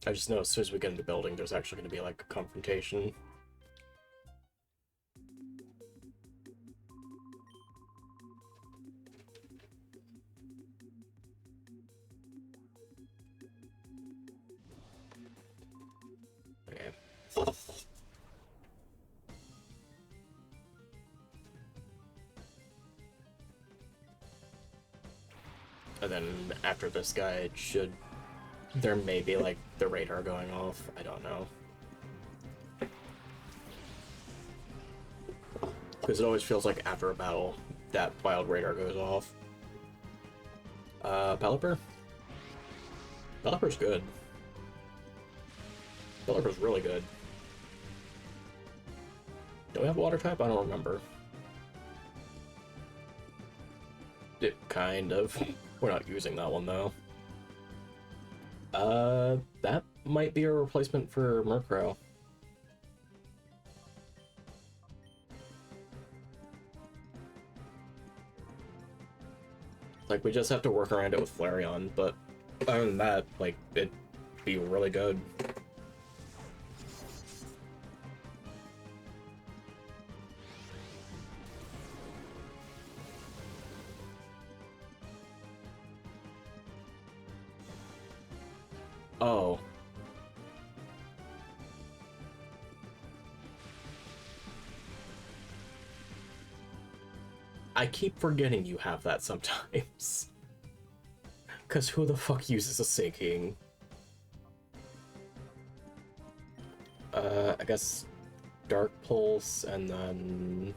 I just know as soon as we get into building, there's actually going to be like a confrontation. Okay. And then after this guy, it should... There may be like the radar going off. I don't know. Because it always feels like after a battle, that wild radar goes off. Pelipper? Pelipper's good. Pelipper's really good. Do we have water type? I don't remember. It kind of. We're not using that one though. That might be a replacement for Murkrow. Like, we just have to work around it with Flareon, but other than that, like, it'd be really good. Oh. I keep forgetting you have that sometimes. Because who the fuck uses a Sinking? I guess Dark Pulse, and then...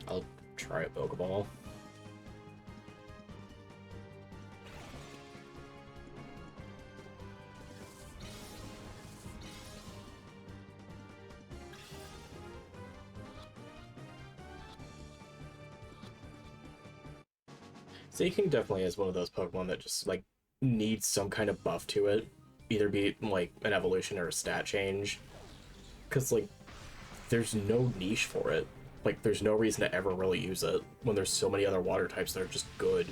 I'll try a Pokeball. Sinking definitely is one of those Pokemon that just, like, needs some kind of buff to it. Either be, like, an evolution or a stat change. Because, like, there's no niche for it. Like, there's no reason to ever really use it when there's so many other water types that are just good.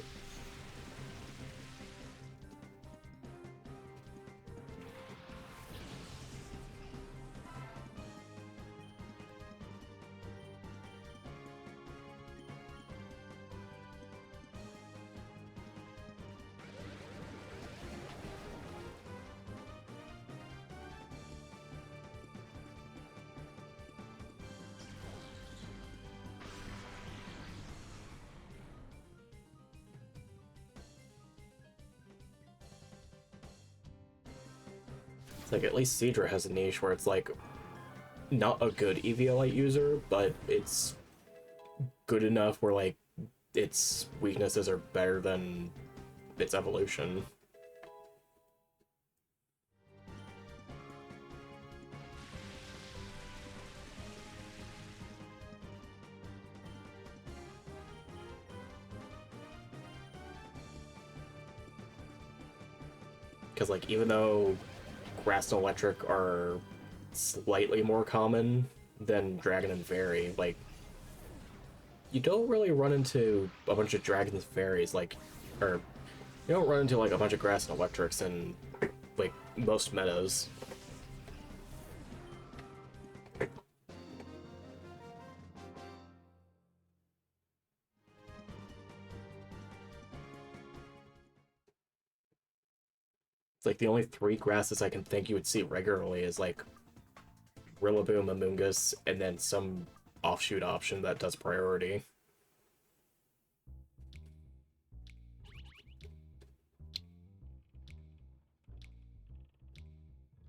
It's like, at least Seadra has a niche where it's like, not a good Eviolite user, but it's good enough where, like, its weaknesses are better than its evolution. Because, like, even though Grass and Electric are slightly more common than Dragon and Fairy, like, you don't really run into a bunch of Dragons and Fairies, like, or you don't run into, like, a bunch of Grass and Electrics in, like, most metas. It's like the only three grasses I can think you would see regularly is, like, Rillaboom, Amoonguss, and then some offshoot option that does priority.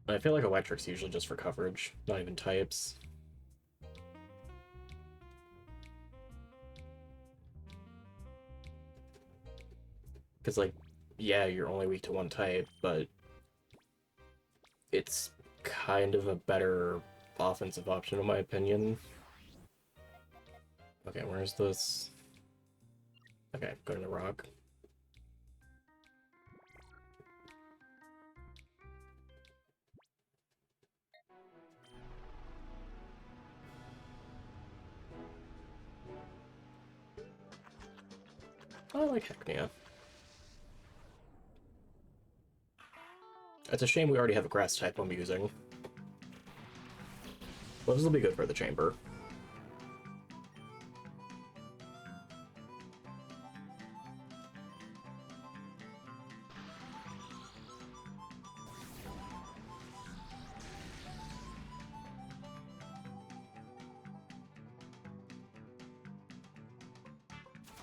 I feel like Electric's usually just for coverage, not even types. Because, like, yeah, you're only weak to one type, but it's kind of a better offensive option in my opinion. Okay, where's this? Okay, go to the rock. I like Hacknea. It's a shame we already have a grass type I'm using. Well, this will be good for the chamber.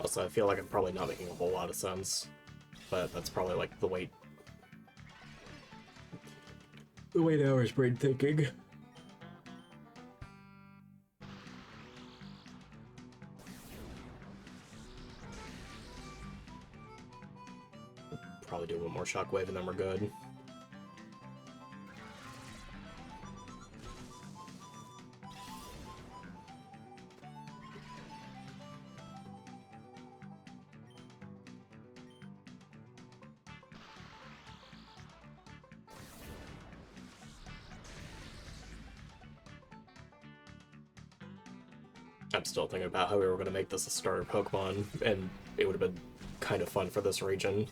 Also, I feel like I'm probably not making a whole lot of sense, but that's probably, like, the way now is brain thinking. probably do one more Shockwave and then we're good. I'm still thinking about how we were going to make this a starter Pokemon, and it would have been kind of fun for this region.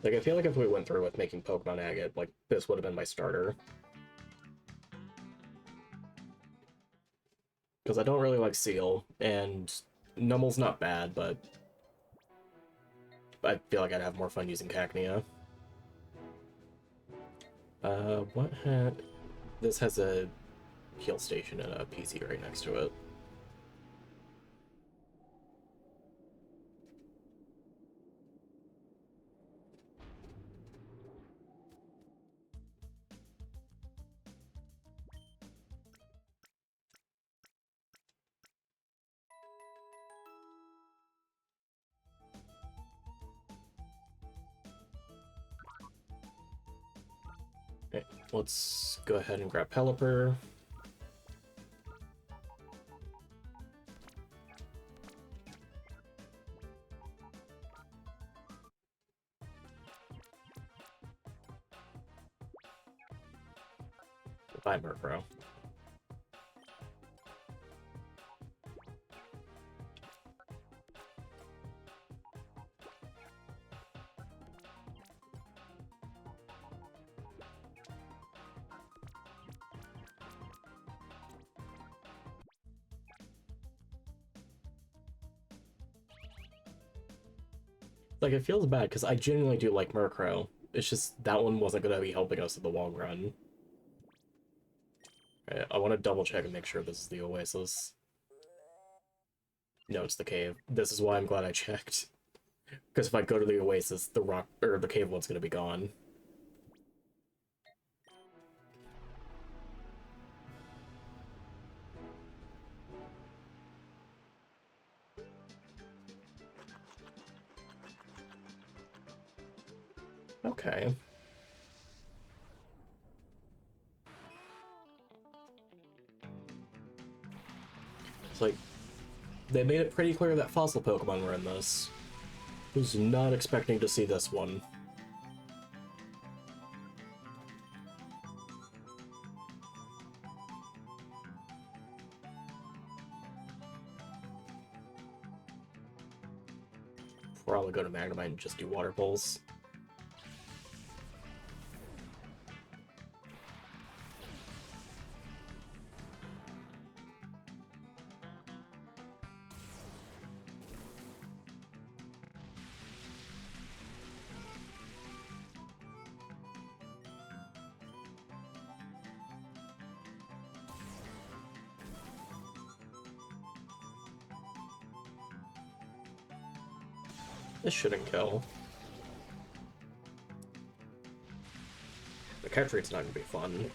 Like, I feel like if we went through with making Pokemon Agate, like, this would have been my starter. Because I don't really like Seal, and Nummel's not bad, but I feel like I'd have more fun using Cacnea. What had... This has a heal station and a PC right next to it. Okay, let's go ahead and grab Pelipper. Bye, Murkrow. Like, it feels bad, because I genuinely do like Murkrow. It's just that one wasn't going to be helping us in the long run. Right, I want to double check and make sure this is the Oasis. No, it's the cave. This is why I'm glad I checked. Because if I go to the Oasis, the rock or the cave one's going to be gone. Okay. It's like, they made it pretty clear that fossil Pokemon were in this. Was not expecting to see this one. Probably go to Magnemite and just do Water Pulse. This shouldn't kill. The catch rate's not gonna be fun.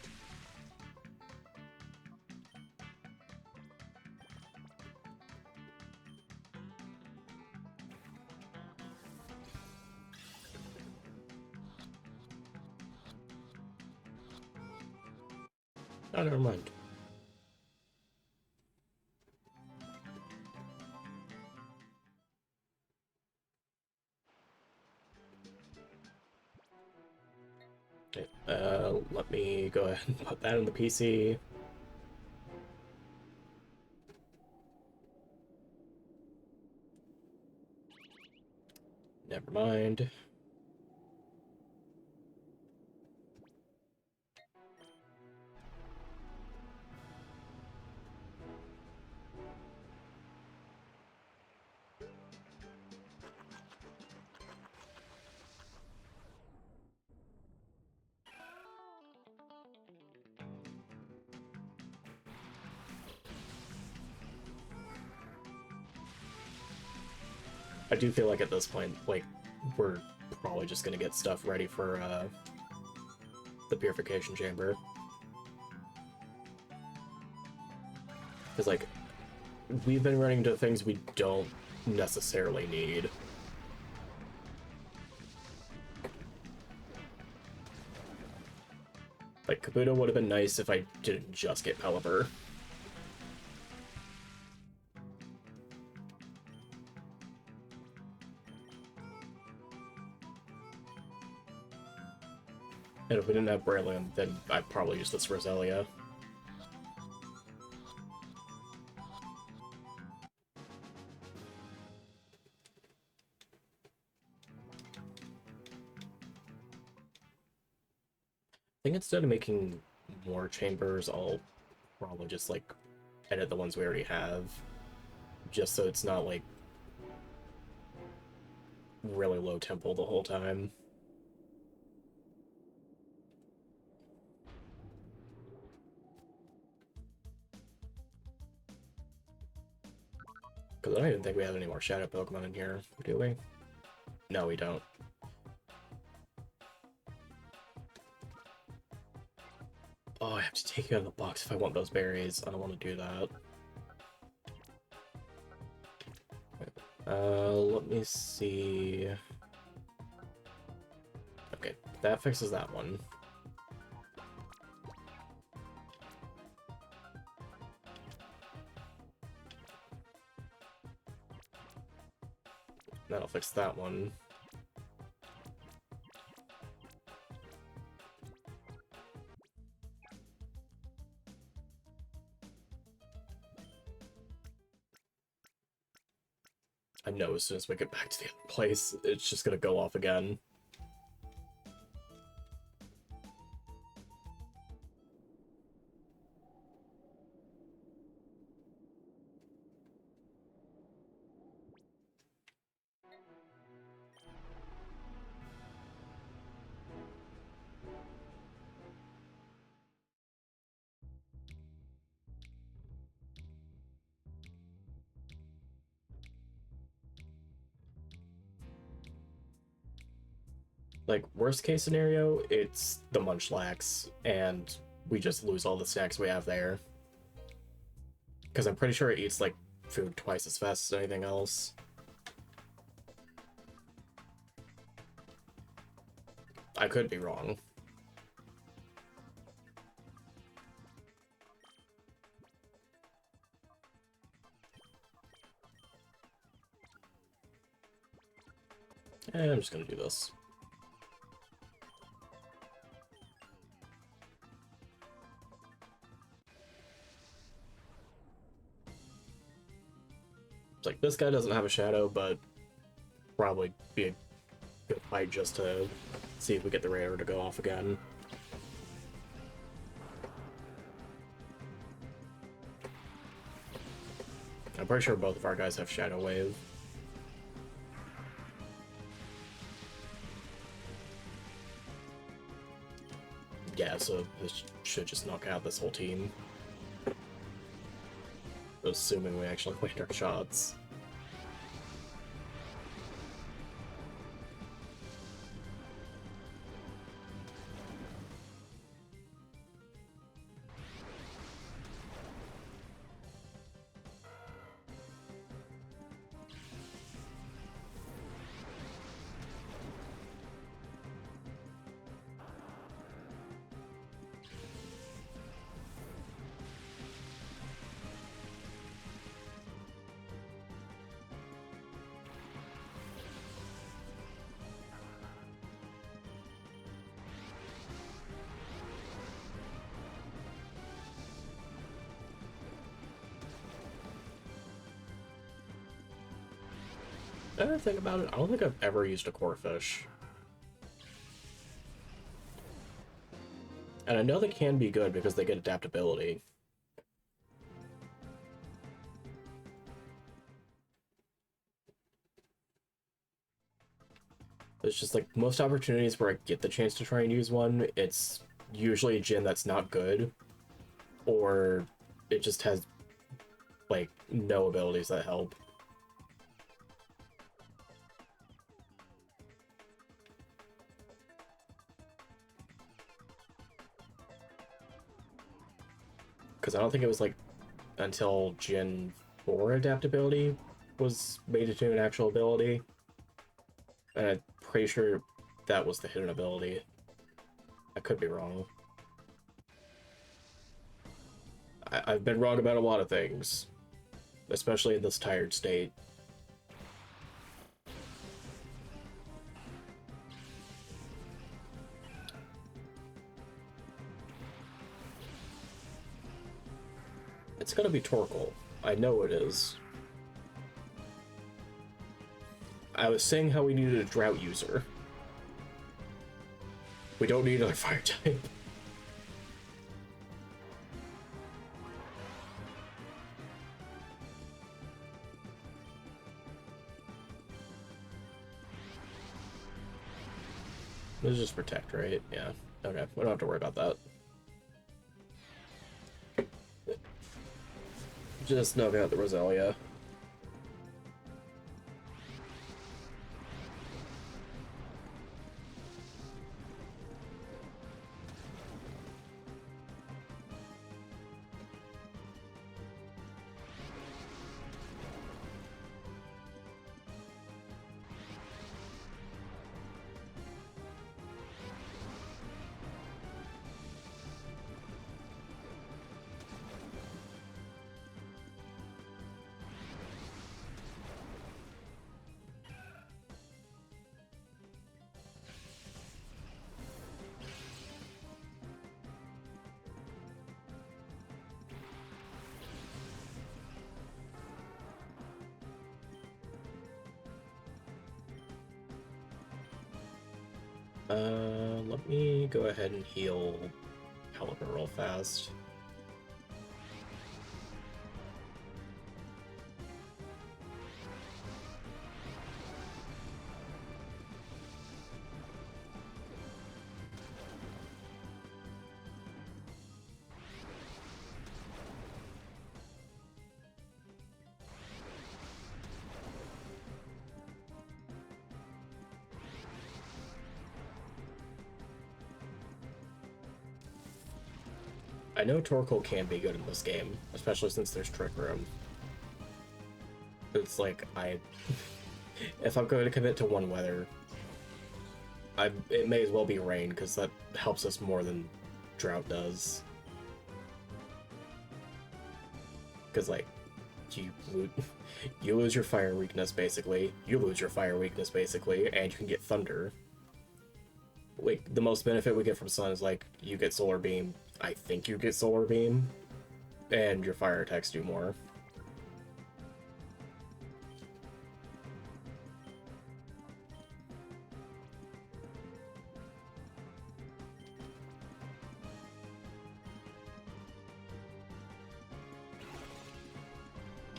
Oh, never mind. Okay, let me go ahead and put that in the PC. Never mind. I do feel like at this point, like, we're probably just gonna get stuff ready for the purification chamber. Because, like, we've been running into things we don't necessarily need. Like, Kabuto would have been nice if I didn't just get Pelipper. And if we didn't have Brilliant, then I'd probably use this Roselia. I think instead of making more chambers, I'll probably just, like, edit the ones we already have. Just so it's not, like, really low tempo the whole time. Because I don't even think we have any more Shadow Pokemon in here, do we? No, we don't. Oh, I have to take you out of the box if I want those berries. I don't want to do that. Let me see. Okay, that fixes that one. That'll fix that one. I know as soon as we get back to the other place, it's just gonna go off again. Like, worst case scenario, it's the Munchlax, and we just lose all the snacks we have there. Because I'm pretty sure it eats, like, food twice as fast as anything else. I could be wrong. And I'm just gonna do this. It's like, this guy doesn't have a shadow, but probably be a good fight just to see if we get the radar to go off again. I'm pretty sure both of our guys have Shadow Wave. Yeah, so this should just knock out this whole team. Assuming we actually land our shots. Now that I think about it, I don't think I've ever used a Corphish. And I know they can be good because they get adaptability. It's just like most opportunities where I get the chance to try and use one, it's usually a gym that's not good, or it just has like no abilities that help. Because I don't think it was like until Gen 4 adaptability was made into an actual ability. And I'm pretty sure that was the hidden ability. I could be wrong. I've been wrong about a lot of things, especially in this tired state. It's gonna be Torkoal. I know it is. I was saying how we needed a drought user. We don't need another fire type. This is just protect, right? Yeah. Okay, we don't have to worry about that. Just knock out the Roselia. Let me go ahead and heal Caliber real fast. I know Torkoal can be good in this game, especially since there's Trick Room. It's like, if I'm going to commit to one weather, it may as well be Rain, because that helps us more than Drought does. Because, like, you lose your fire weakness, basically. You lose your fire weakness, basically, and you can get Thunder. Like, the most benefit we get from Sun is, like, you get Solar Beam. I think you get Solar Beam, and your fire attacks do more.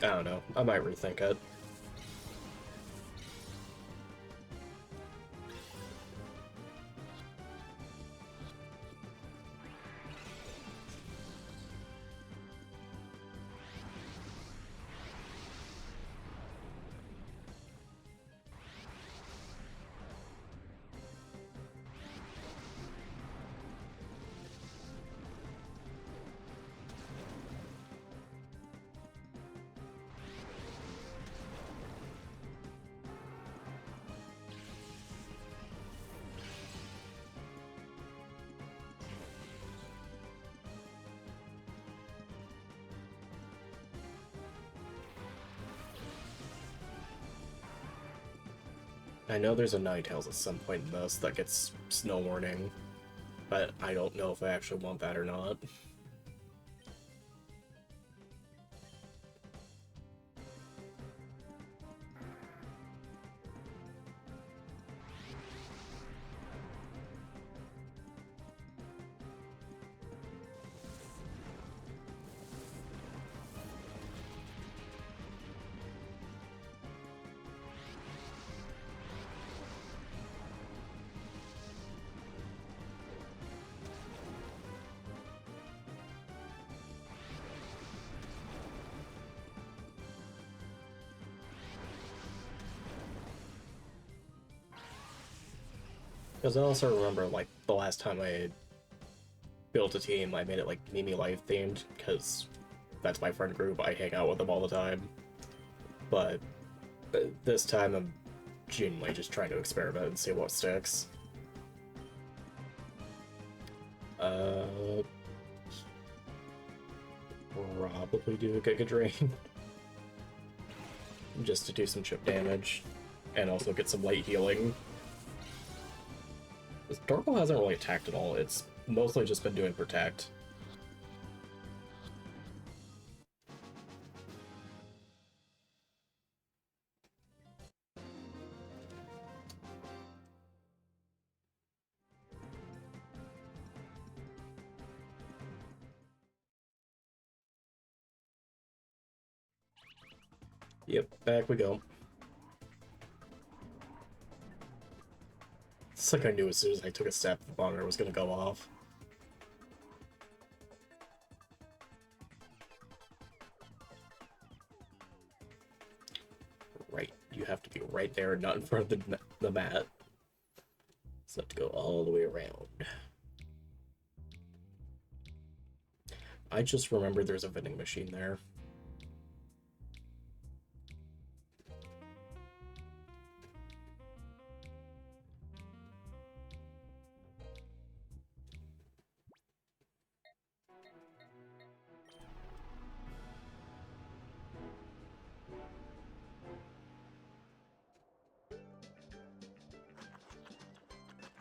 I don't know. I might rethink it. I know there's a Ninetales at some point in this that gets Snow Warning, but I don't know if I actually want that or not. Because I also remember, like, the last time I built a team. I made it like Mimi Life themed because that's my friend group. I hang out with them all the time. But this time I'm genuinely just trying to experiment and see what sticks. Probably do a Giga Drain. Just to do some chip damage. And also get some light healing. Darkle hasn't really attacked at all. It's mostly just been doing Protect. Yep, back we go. It's like I knew as soon as I took a step, the monitor was gonna go off. Right, you have to be right there, not in front of the mat. So I have to go all the way around. I just remembered there's a vending machine there.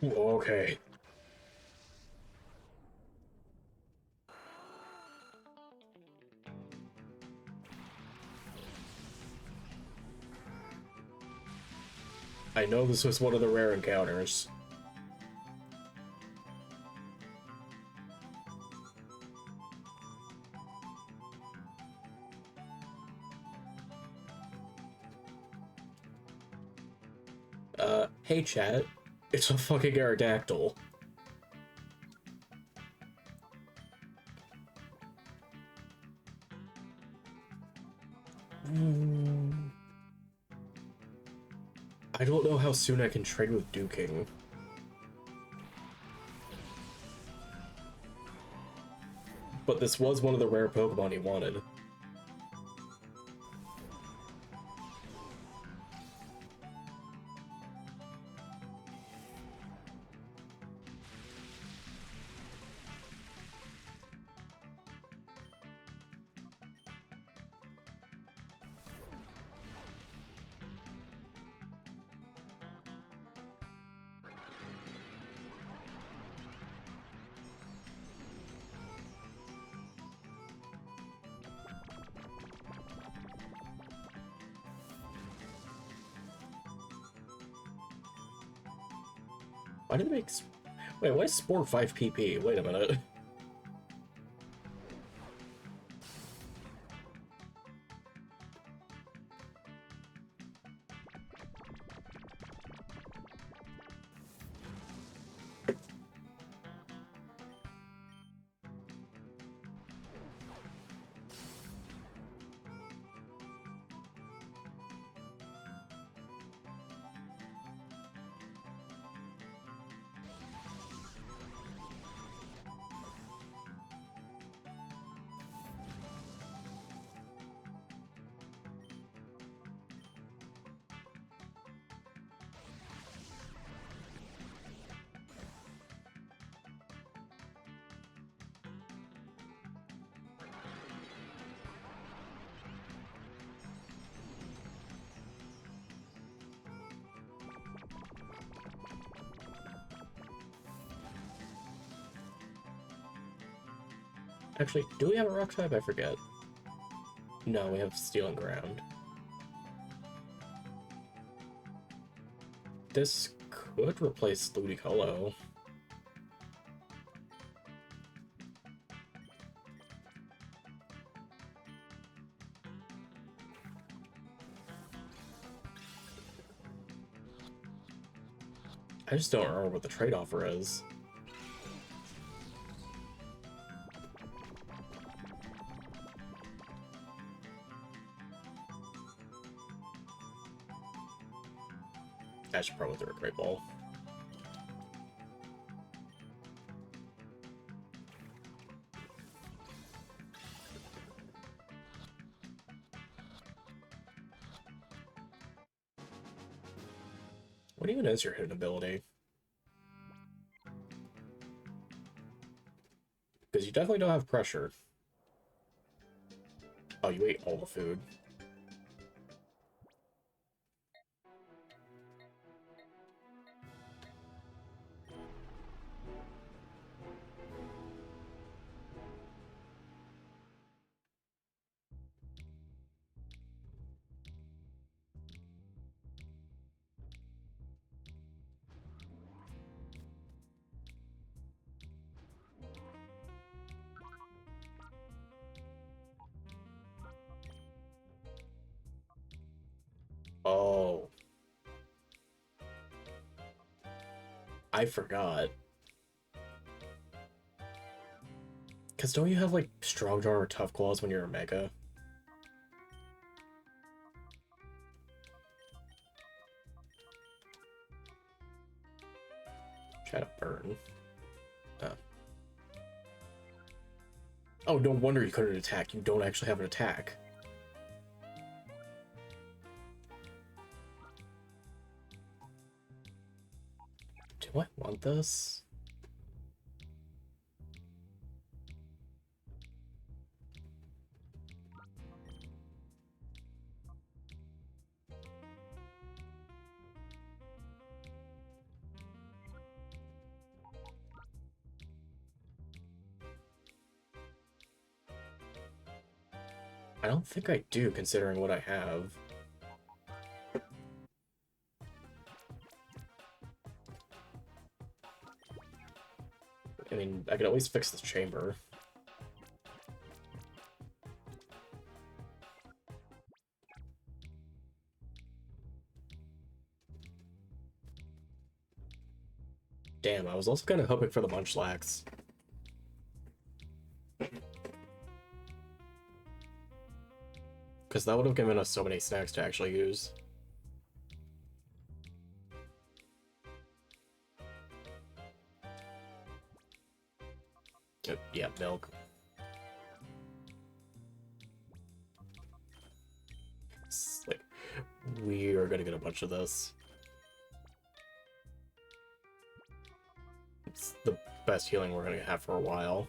Okay. I know this was one of the rare encounters. Hey chat, it's a fucking Aerodactyl. I don't know how soon I can trade with Duking. But this was one of the rare Pokemon he wanted. Why did it make... Wait, why is Spore 5 PP? Wait a minute. Actually, do we have a rock type? I forget. No, we have Steel and Ground. This could replace Ludicolo. I just don't remember what the trade offer is. I should probably throw a Great Ball. What even is your hidden ability? Because you definitely don't have pressure. Oh, you ate all the food. Oh. I forgot. Because don't you have, like, Strong Jaw or Tough Claws when you're a Mega? Try to burn. Oh. Oh, no wonder you couldn't attack. You don't actually have an attack. Do I want this? I don't think I do, considering what I have. I mean, I could always fix this chamber. Damn, I was also kind of hoping for the Munchlax. Because that would have given us so many snacks to actually use. Yeah, milk. It's like, we are gonna get a bunch of this. It's the best healing we're gonna have for a while.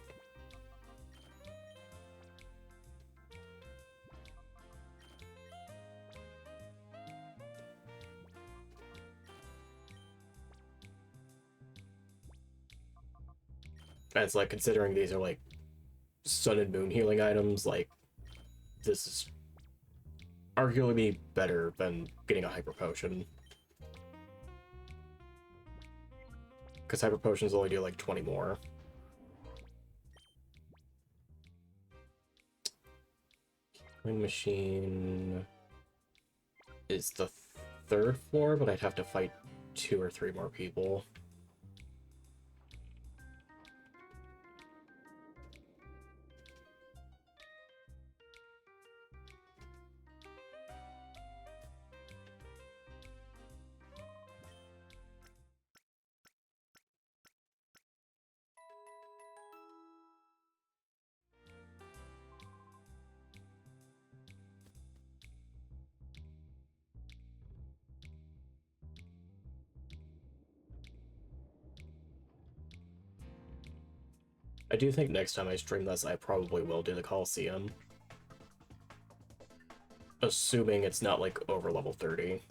And it's like, considering these are like Sun and Moon healing items, like, this is arguably better than getting a Hyper Potion. Because Hyper Potions only do like 20 more. Healing Machine is the third floor, but I'd have to fight 2 or 3 more people. I do think next time I stream this, I probably will do the Coliseum. Assuming it's not, like, over level 30.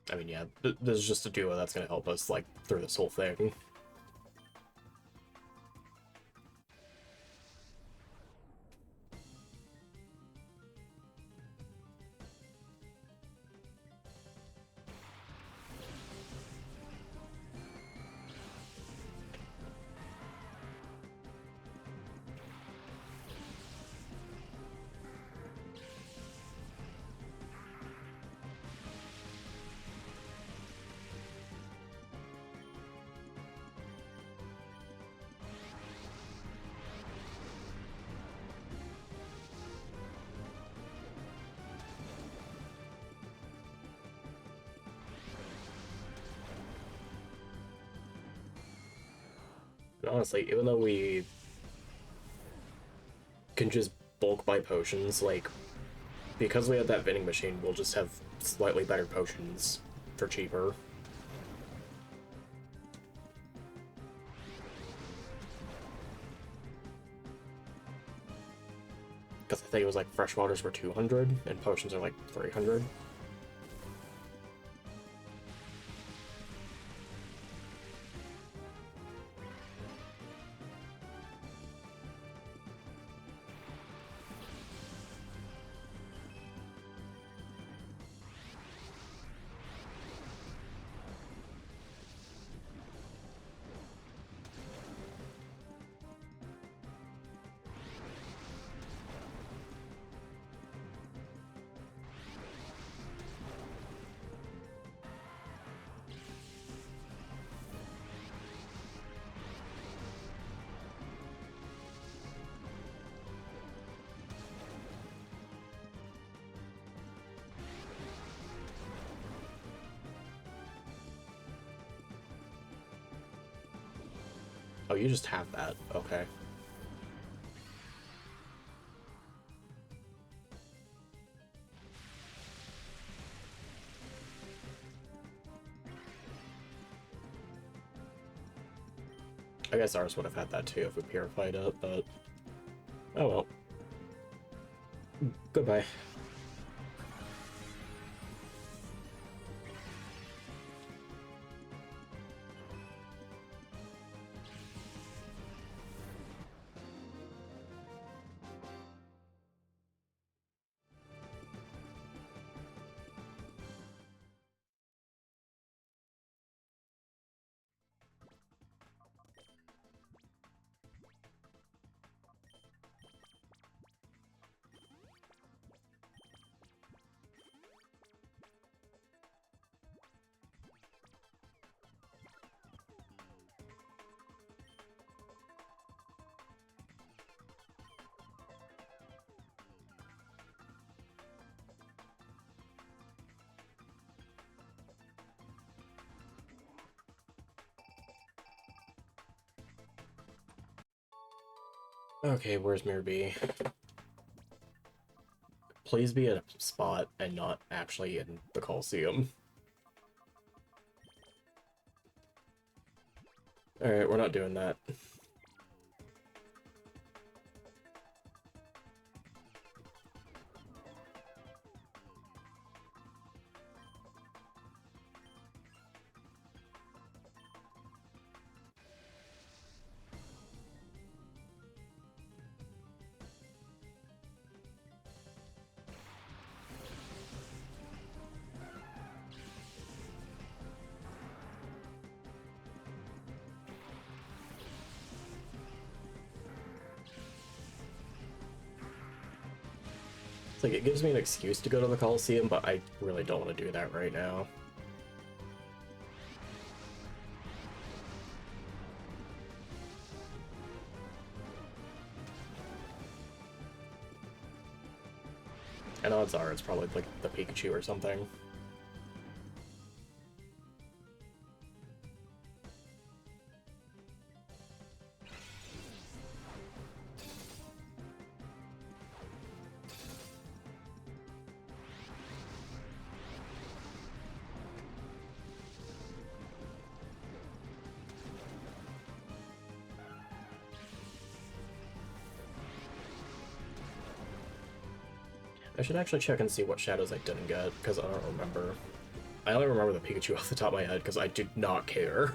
I mean, yeah, this is just a duo that's gonna help us, like, through this whole thing. Honestly, even though we can just bulk buy potions, like, because we have that vending machine, we'll just have slightly better potions for cheaper. Because I think it was like freshwaters were 200 and potions are like 300. Oh, you just have that. Okay. I guess ours would have had that too if we purified it, but... oh well. Goodbye. Okay, where's Mirror B? Please be at a spot and not actually in the Coliseum. Alright, we're not doing that. It's like, it gives me an excuse to go to the Coliseum, but I really don't want to do that right now. And odds are it's probably like the Pikachu or something. I should actually check and see what shadows I didn't get, because I don't remember. I only remember the Pikachu off the top of my head, because I did not care.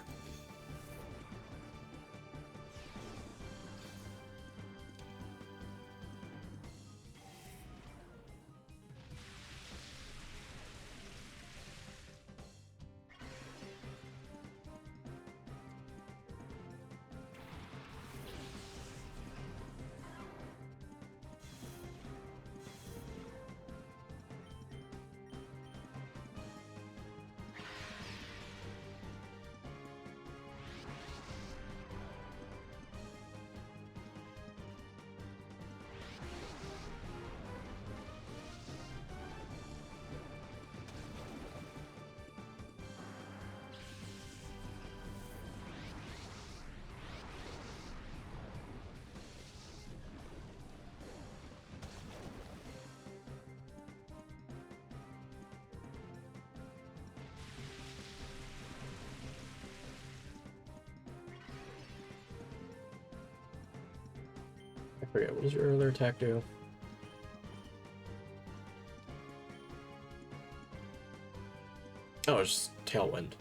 I forget, what does your other attack do? Oh, it's just Tailwind.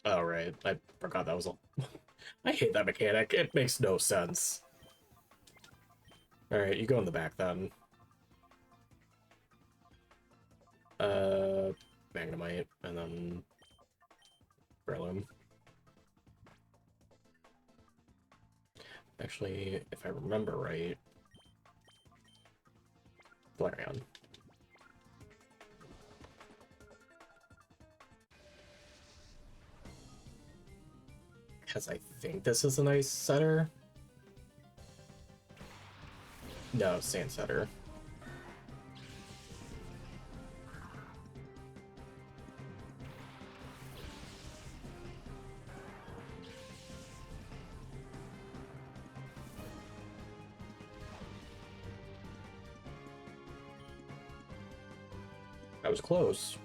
Oh, right. I forgot that was a... I hate that mechanic. It makes no sense. Alright, you go in the back then. Magnemite, and then... Breloom. Actually, if I remember right... Flareon. Because I think this is an Ice Setter. No, Sand Setter. I was close.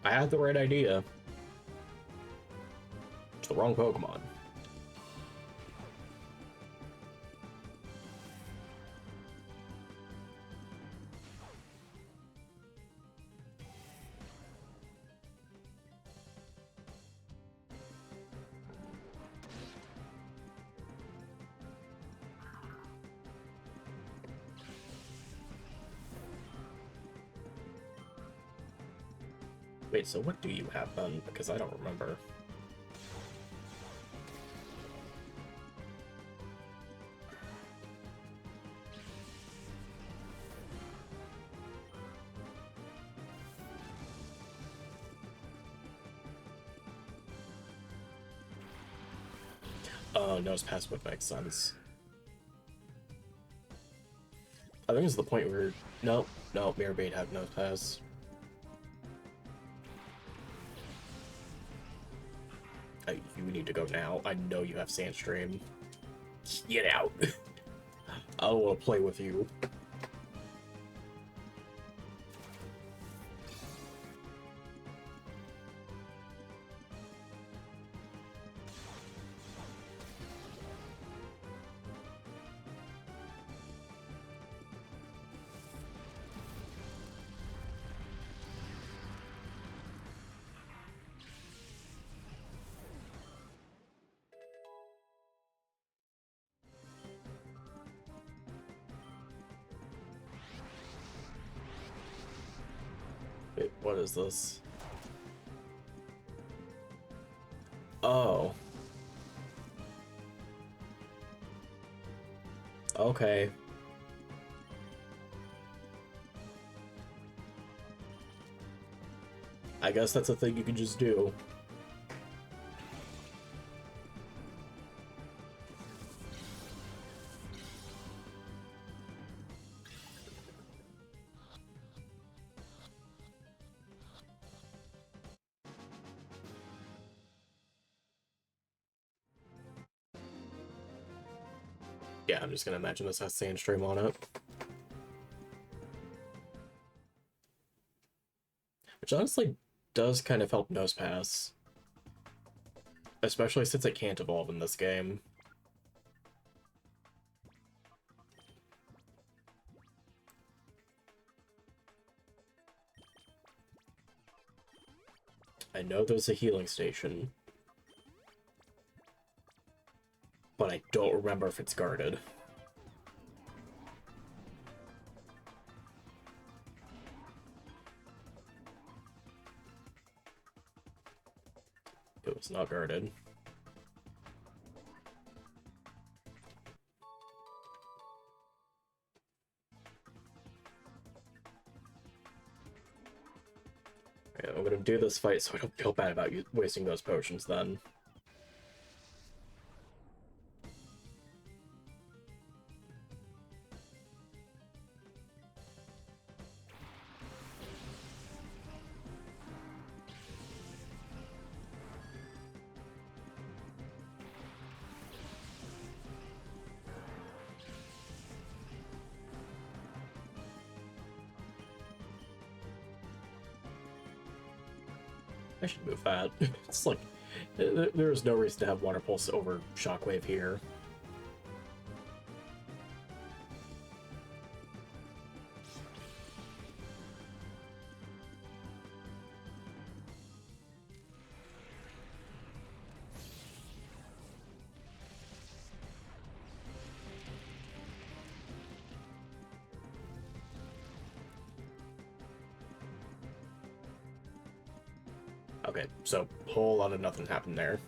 I had the right idea. It's the wrong Pokemon. Wait, so what do you have then? Because I don't remember. Oh, Nose Pass would make sense. I think it's the point where... No, Mirror Bait had Nose Pass. You need to go now. I know you have Sandstream. Get out! I don't want to play with you. Wait, what is this? Oh. Okay. I guess that's a thing you can just do. Yeah, I'm just gonna imagine this has Sandstream on it. Which honestly does kind of help Nose Pass. Especially since it can't evolve in this game. I know there's a healing station, but I don't remember if it's guarded. It was not guarded. Yeah, I'm gonna do this fight so I don't feel bad about you wasting those potions then. I should move that. It's like, there's no reason to have Water Pulse over Shockwave here. Okay, so whole lot of nothing happened there.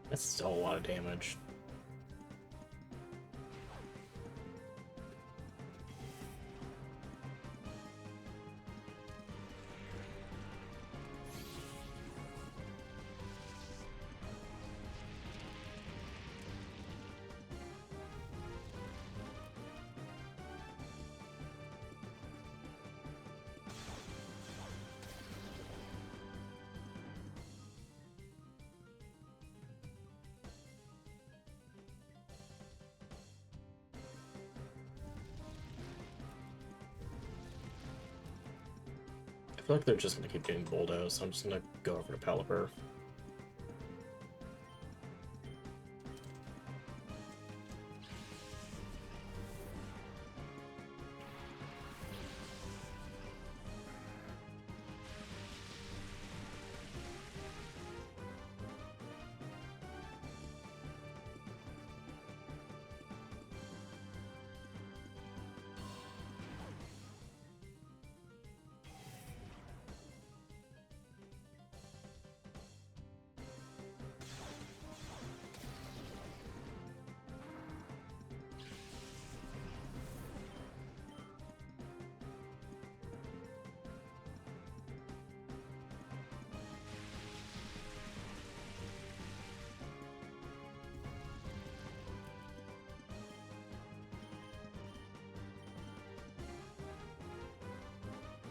That's still a lot of damage. I feel like they're just gonna keep getting bulldozed, so I'm just gonna go over to Pelipper.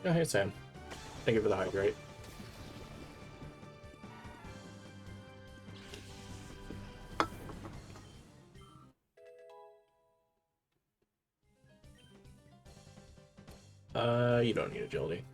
Oh, hey Sam. Thank you for the hydrate. You don't need agility.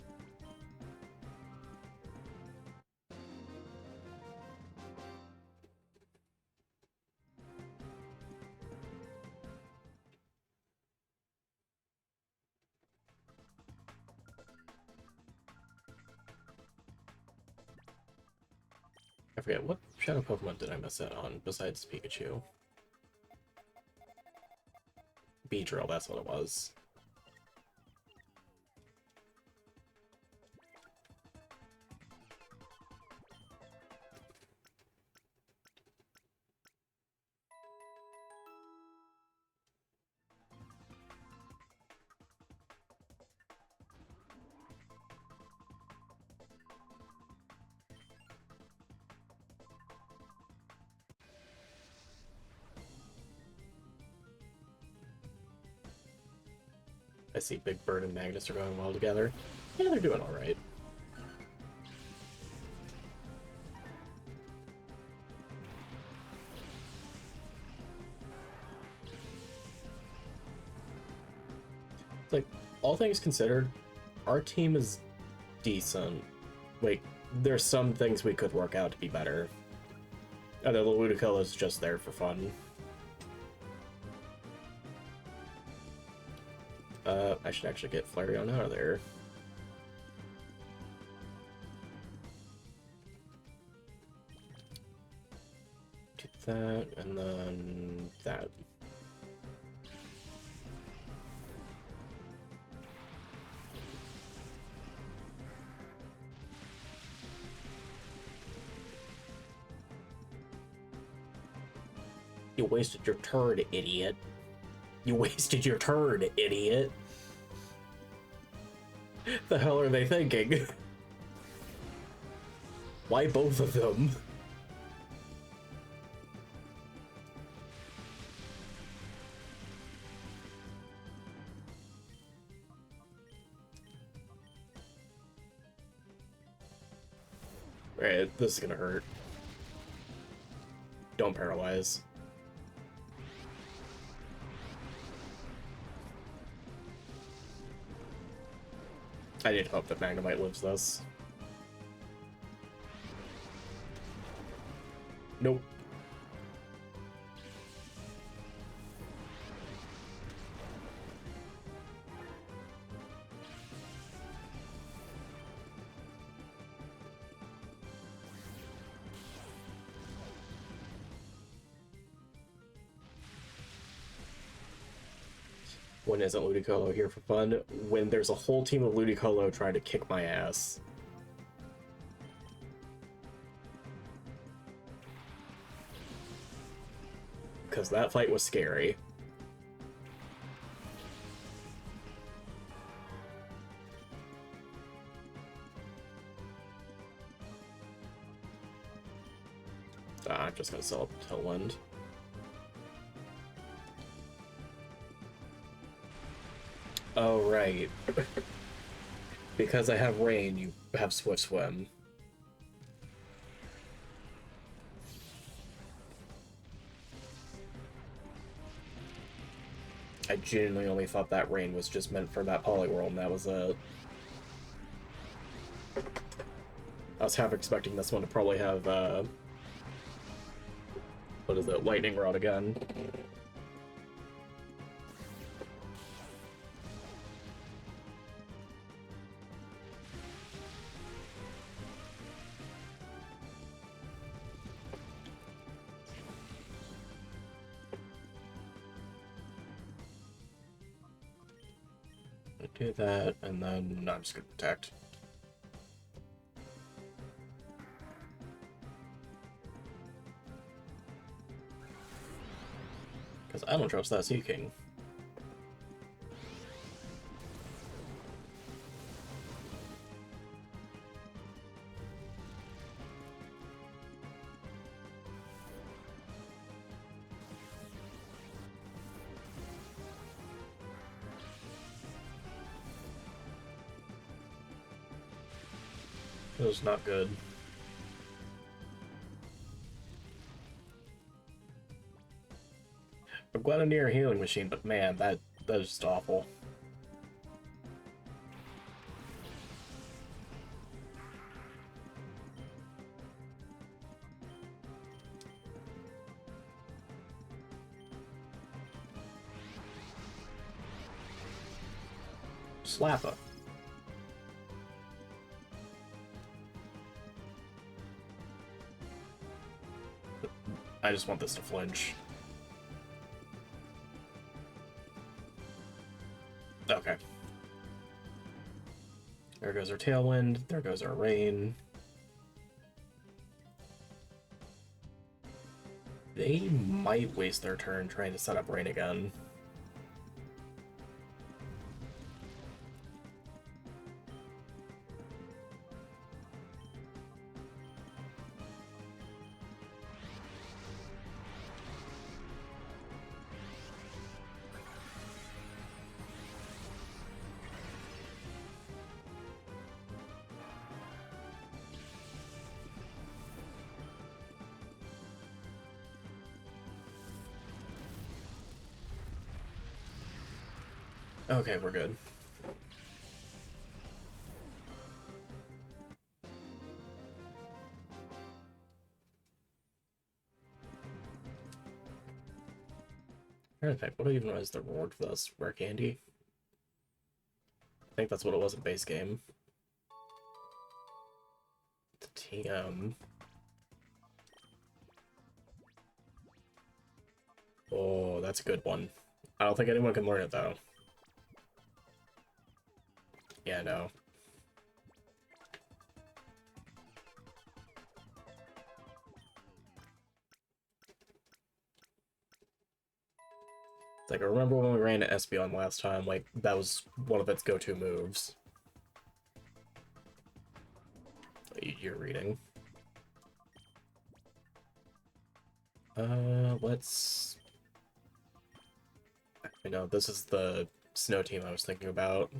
I forget, what shadow Pokemon did I miss out on besides Pikachu? Beedrill, that's what it was. I see Big Bird and Magnus are going well together. Yeah, they're doing alright. Like, all things considered, our team is decent. Like, there's some things we could work out to be better. And then the Ludicolo is just there for fun. I should actually get Flareon out of there. Do that, and then that. You wasted your turn, idiot. You wasted your turn, idiot. The hell are they thinking? Why both of them? Alright, this is gonna hurt. Don't paralyze. I need hope that Magnemite lives this. Nope. When isn't Ludicolo here for fun? When there's a whole team of Ludicolo trying to kick my ass. Because that fight was scary. I'm just gonna sell up Tailwind. Oh, right. Because I have Rain, you have Swift Swim. I genuinely only thought that Rain was just meant for that Poliwhirl, and that was it. I was half expecting this one to probably have, what is it, Lightning Rod again. Do that, and then I'm just gonna protect. Because I don't trust that Sea King. It was not good. I'm glad I'm near a healing machine, but man, that is just awful. Slappa. I just want this to flinch. Okay. There goes our Tailwind, there goes our Rain. They might waste their turn trying to set up Rain again. Okay, we're good. In fact, what even was the reward for this? Rare candy? I think that's what it was in base game. The TM. Oh, that's a good one. I don't think anyone can learn it, though. Yeah, no. It's like, I remember when we ran to Espeon last time, like, that was one of its go-to moves. You're reading. Let's... I know, this is the snow team I was thinking about.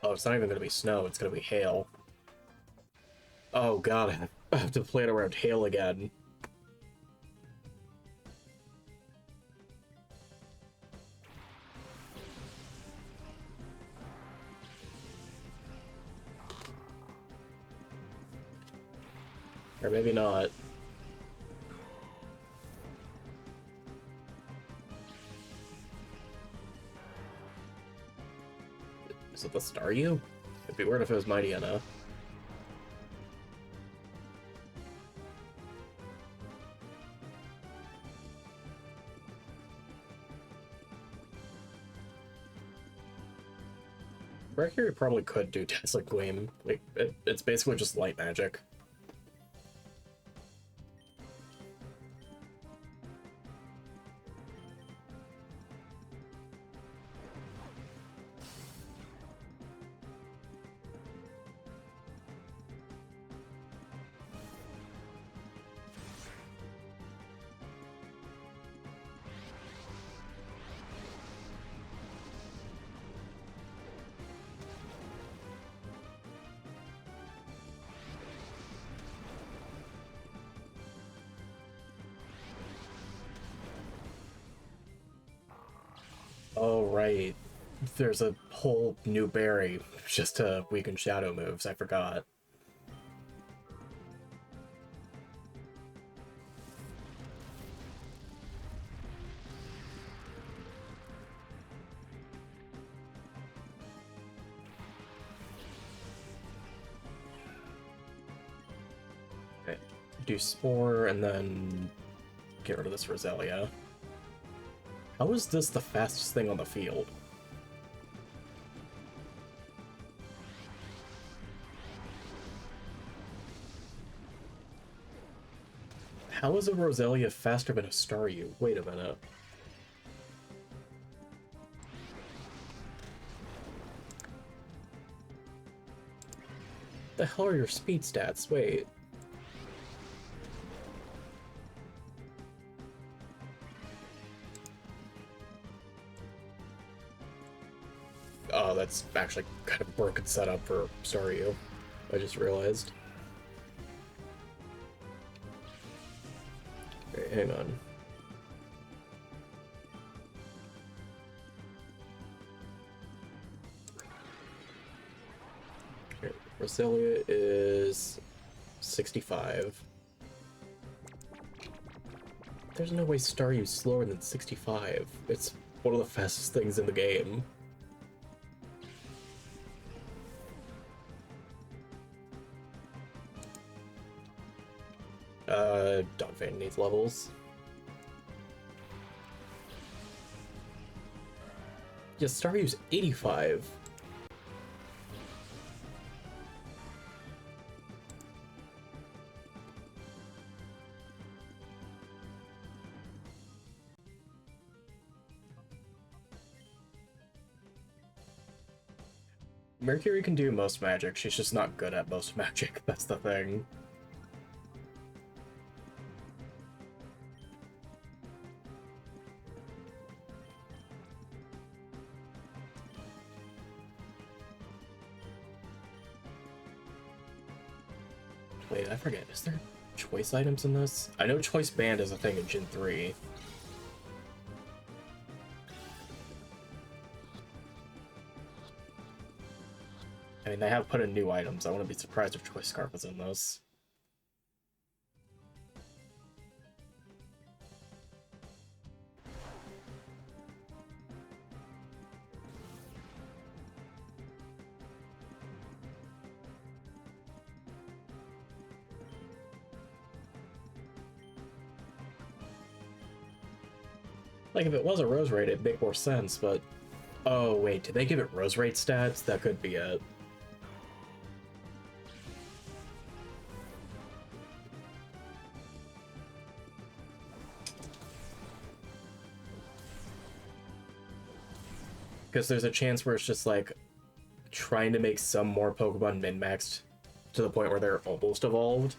Oh, it's not even gonna be snow, it's gonna be hail. Oh god, I have to play it around hail again. Or maybe not. Is it the Staryu? It'd be weird if it was Mightyena. Mercury probably could do Tesla Gleam. Like, it's basically just light magic. Oh, right. There's a whole new berry just to weaken shadow moves, I forgot. Okay. Do Spore and then get rid of this Roselia. How is this the fastest thing on the field? How is a Roselia faster than a Staryu? Wait a minute. The hell are your speed stats? Wait. Oh, that's actually kind of a broken setup for Staryu. I just realized. Okay, hang on. Here, Roselia is 65. There's no way Staryu's slower than 65. It's one of the fastest things in the game. Donphan needs levels. Yeah, Staryu's 85. Mercury can do most magic, she's just not good at most magic, that's the thing. Wait, I forget, is there choice items in this? I know choice band is a thing in Gen 3. I mean, they have put in new items. I wouldn't be surprised if choice scarf was in this. Like, if it was a rose rate, it'd make more sense, but... Oh, wait, did they give it rose rate stats? That could be it. Because there's a chance where it's just, like, trying to make some more Pokemon min-maxed to the point where they're almost evolved.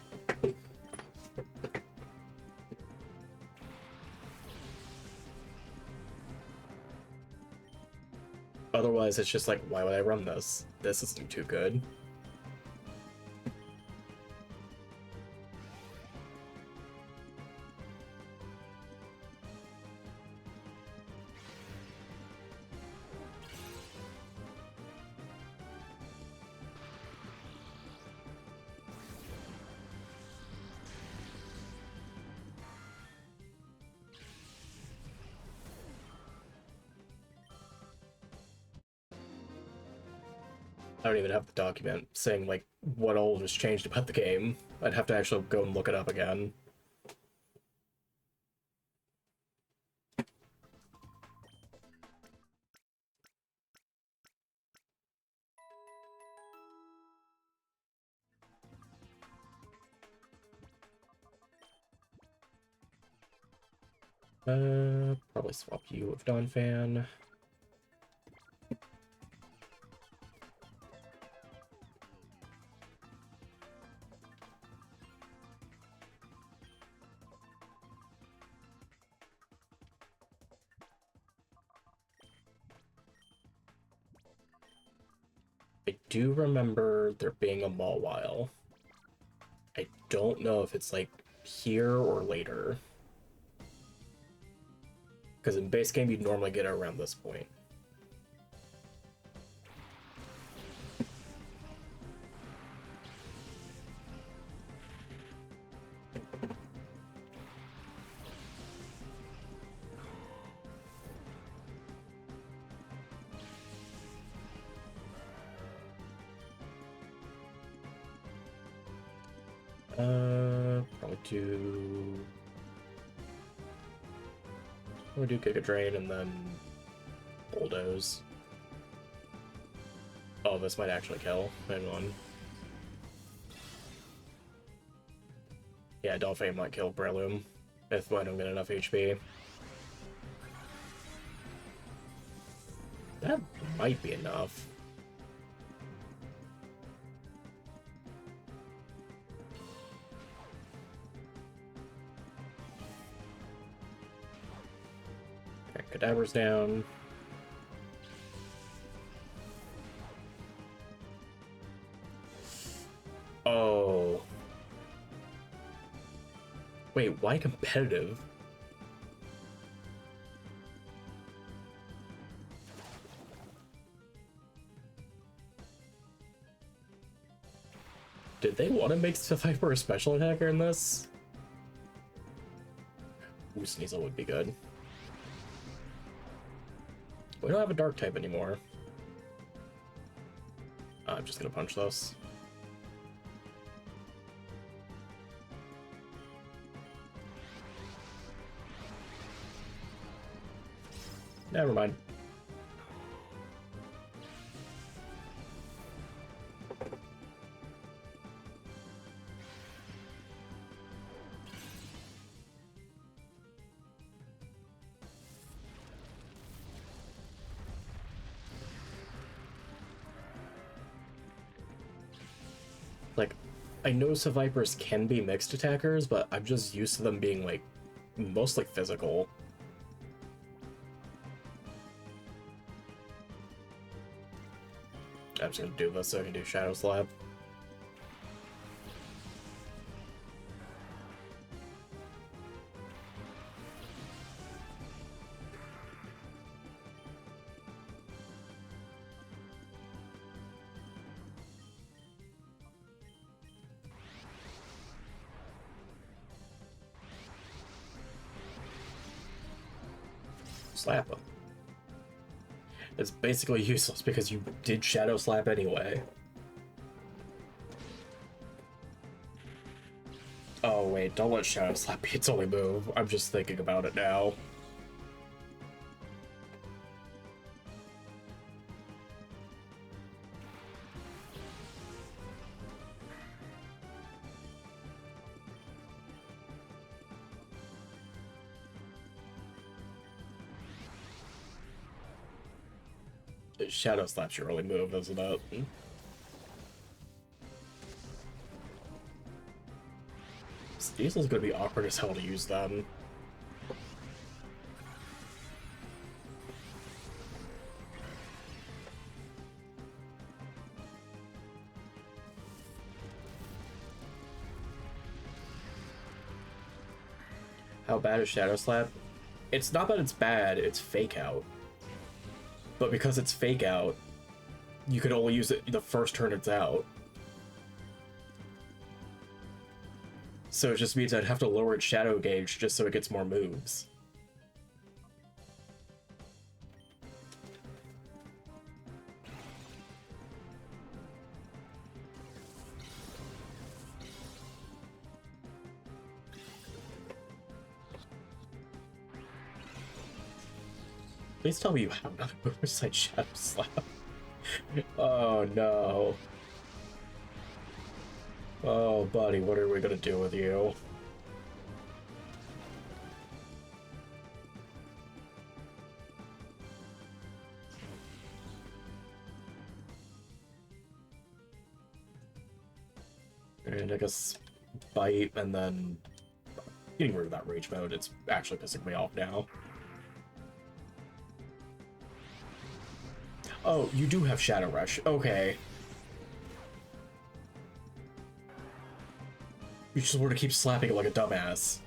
Otherwise, it's just like, why would I run this? This isn't too good. I don't even have the document saying, like, what all was changed about the game. I'd have to actually go and look it up again. Probably swap you with Donphan. I do remember there being a Mawile. I don't know if it's, like, here or later. Because in base game, you'd normally get it around this point. Probably do Giga Drain and then Bulldoze. Oh, this might actually kill. Hang on. Yeah, Dolphin might kill Breloom if I don't get enough HP. That might be enough. Okay, Cadaver's down. Oh. Wait, why competitive? Did they want to make Viper a special attacker in this? Ooh, Sneasel would be good. We don't have a dark type anymore. I'm just gonna punch this. Never mind. Like, I know Vipers can be mixed attackers, but I'm just used to them being, like, mostly physical. I'm just gonna do this so I can do Shadow Slap. Slap. It's basically useless because you did Shadow Slap anyway. Oh wait, don't let Shadow Slap be its only move. I'm just thinking about it now. Shadow Slap's your only move, isn't it? Diesel's gonna be awkward as hell to use them. How bad is Shadow Slap? It's not that it's bad, it's Fake Out. But because it's Fake Out, you can only use it the first turn it's out. So it just means I'd have to lower its shadow gauge just so it gets more moves. Please tell me you have another move besides Shadow Slap. Oh no. Oh buddy, what are we gonna do with you? And I guess Bite, and then getting rid of that Rage mode. It's actually pissing me off now. Oh, you do have Shadow Rush. Okay. You just want to keep slapping it like a dumbass.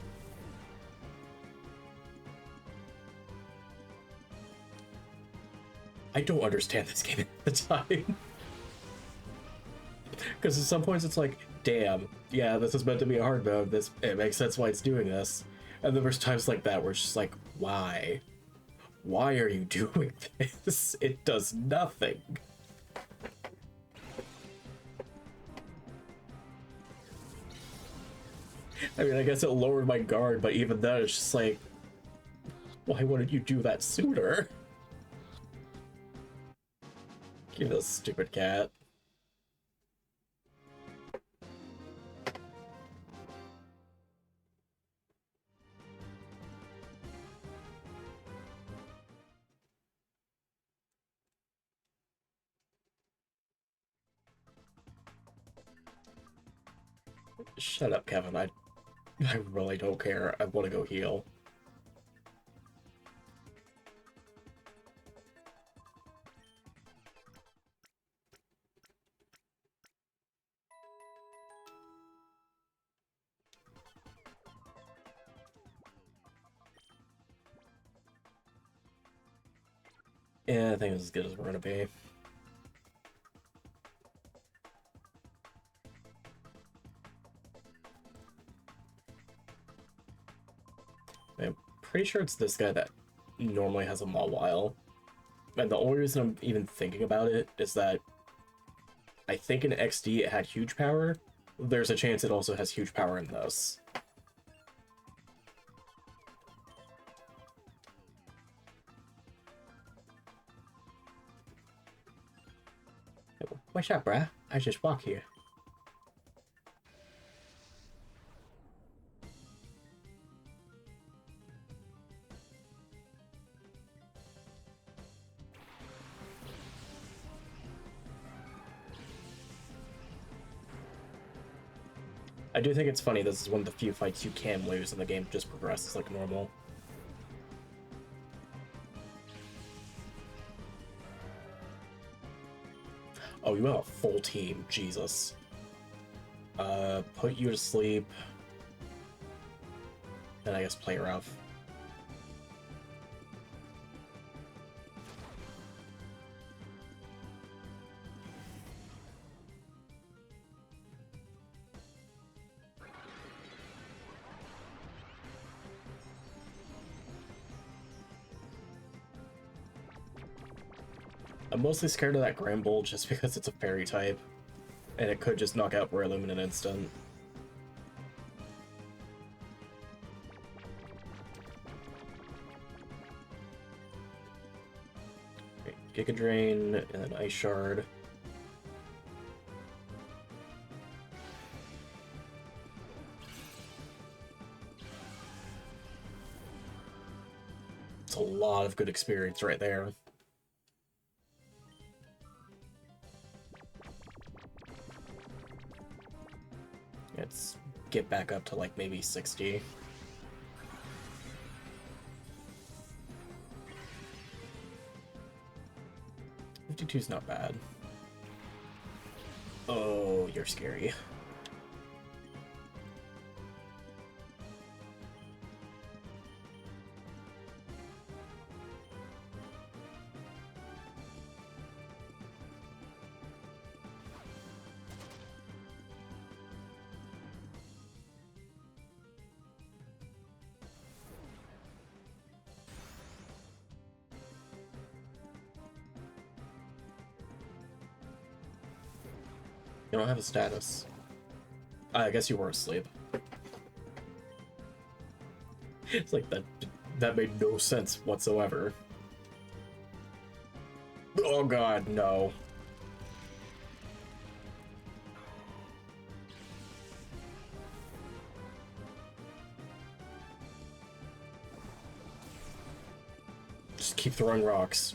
I don't understand this game at the time. Because at some points it's like, damn, yeah, this is meant to be a hard mode. It makes sense why it's doing this. And then there's times like that where it's just like, why? Why are you doing this? It does nothing. I mean, I guess it lowered my guard, but even then it's just like, why wouldn't you do that sooner? Give this stupid cat. Shut up, Kevin. I really don't care. I want to go heal. Yeah, I think it's as good as we're gonna be. I'm pretty sure it's this guy that normally has a Mawile. And the only reason I'm even thinking about it is that I think in XD it had huge power. There's a chance it also has huge power in this. What's up, bruh? I just walk here. I do think it's funny, this is one of the few fights you can lose and the game just progresses like normal. Oh, you have a full team, Jesus. Put you to sleep. Then I guess play rough. I'm mostly scared of that Gramble just because it's a fairy type, and it could just knock out Breloom in an instant. Okay, Giga Drain and an Ice Shard. It's a lot of good experience right there. Let's get back up to like maybe 60. $52's not bad. Oh, you're scary. You don't have a status. I guess you were asleep. It's like that made no sense whatsoever. Oh god, no. Just keep throwing rocks.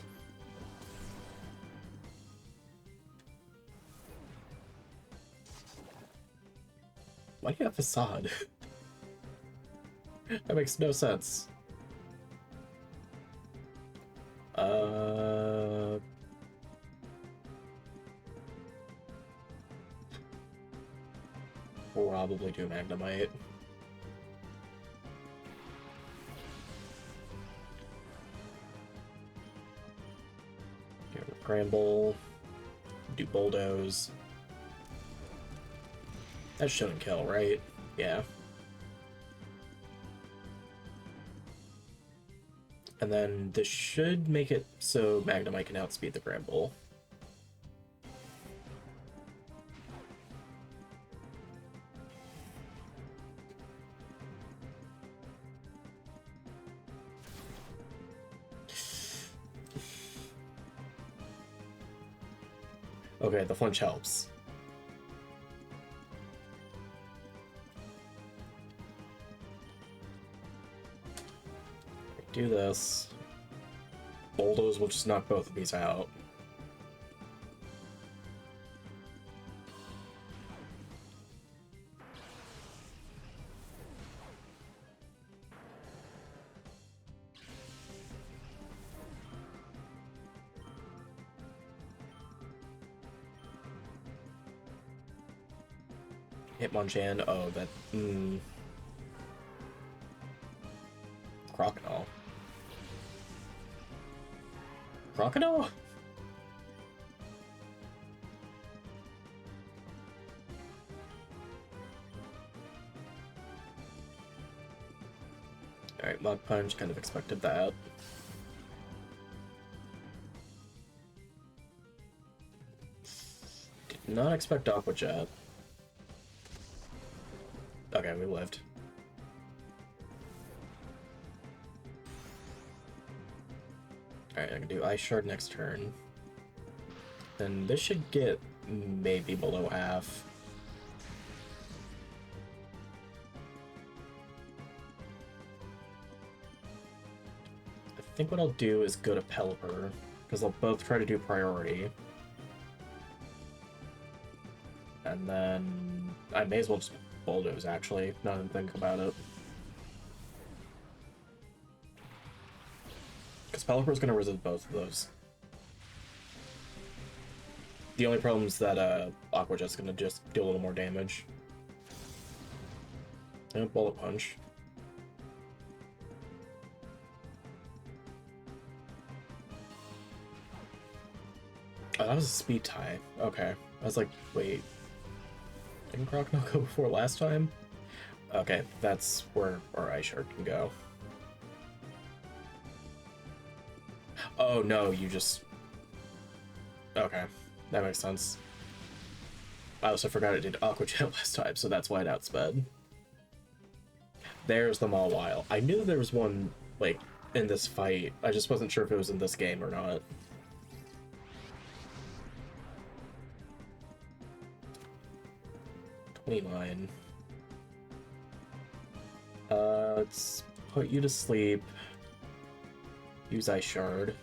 Why do you have Facade? That makes no sense. Probably do Magnemite. Gramble. Do Bulldoze. That shouldn't kill, right? Yeah. And then this should make it so Magnemite can outspeed the Gramble. Okay, the flinch helps. Do this. Bulldoze will just knock both of these out. Hitmonchan, oh, that, Crocodile. Crocodile? Alright, Mud Punch, kind of expected that. Did not expect Aqua Jet. Okay, we lived. Alright, I can do Ice Shard next turn. Then this should get maybe below half. I think what I'll do is go to Pelipper, because they'll both try to do priority. And then I may as well just Bulldoze, actually, now that I think about it. Because Pelipper's going to resist both of those. The only problem is that Aqua Jet's going to just do a little more damage. And Bullet Punch. Oh, that was a speed tie. Okay. I was like, wait. Didn't Crocodile go before last time? Okay, that's where our Ice Shard can go. Oh no, you just... Okay, that makes sense. I also forgot it did Aqua Jet last time, so that's why it outsped. There's the Mawile. I knew there was one, like, in this fight. I just wasn't sure if it was in this game or not. $29. Let's put you to sleep. Use Ice Shard.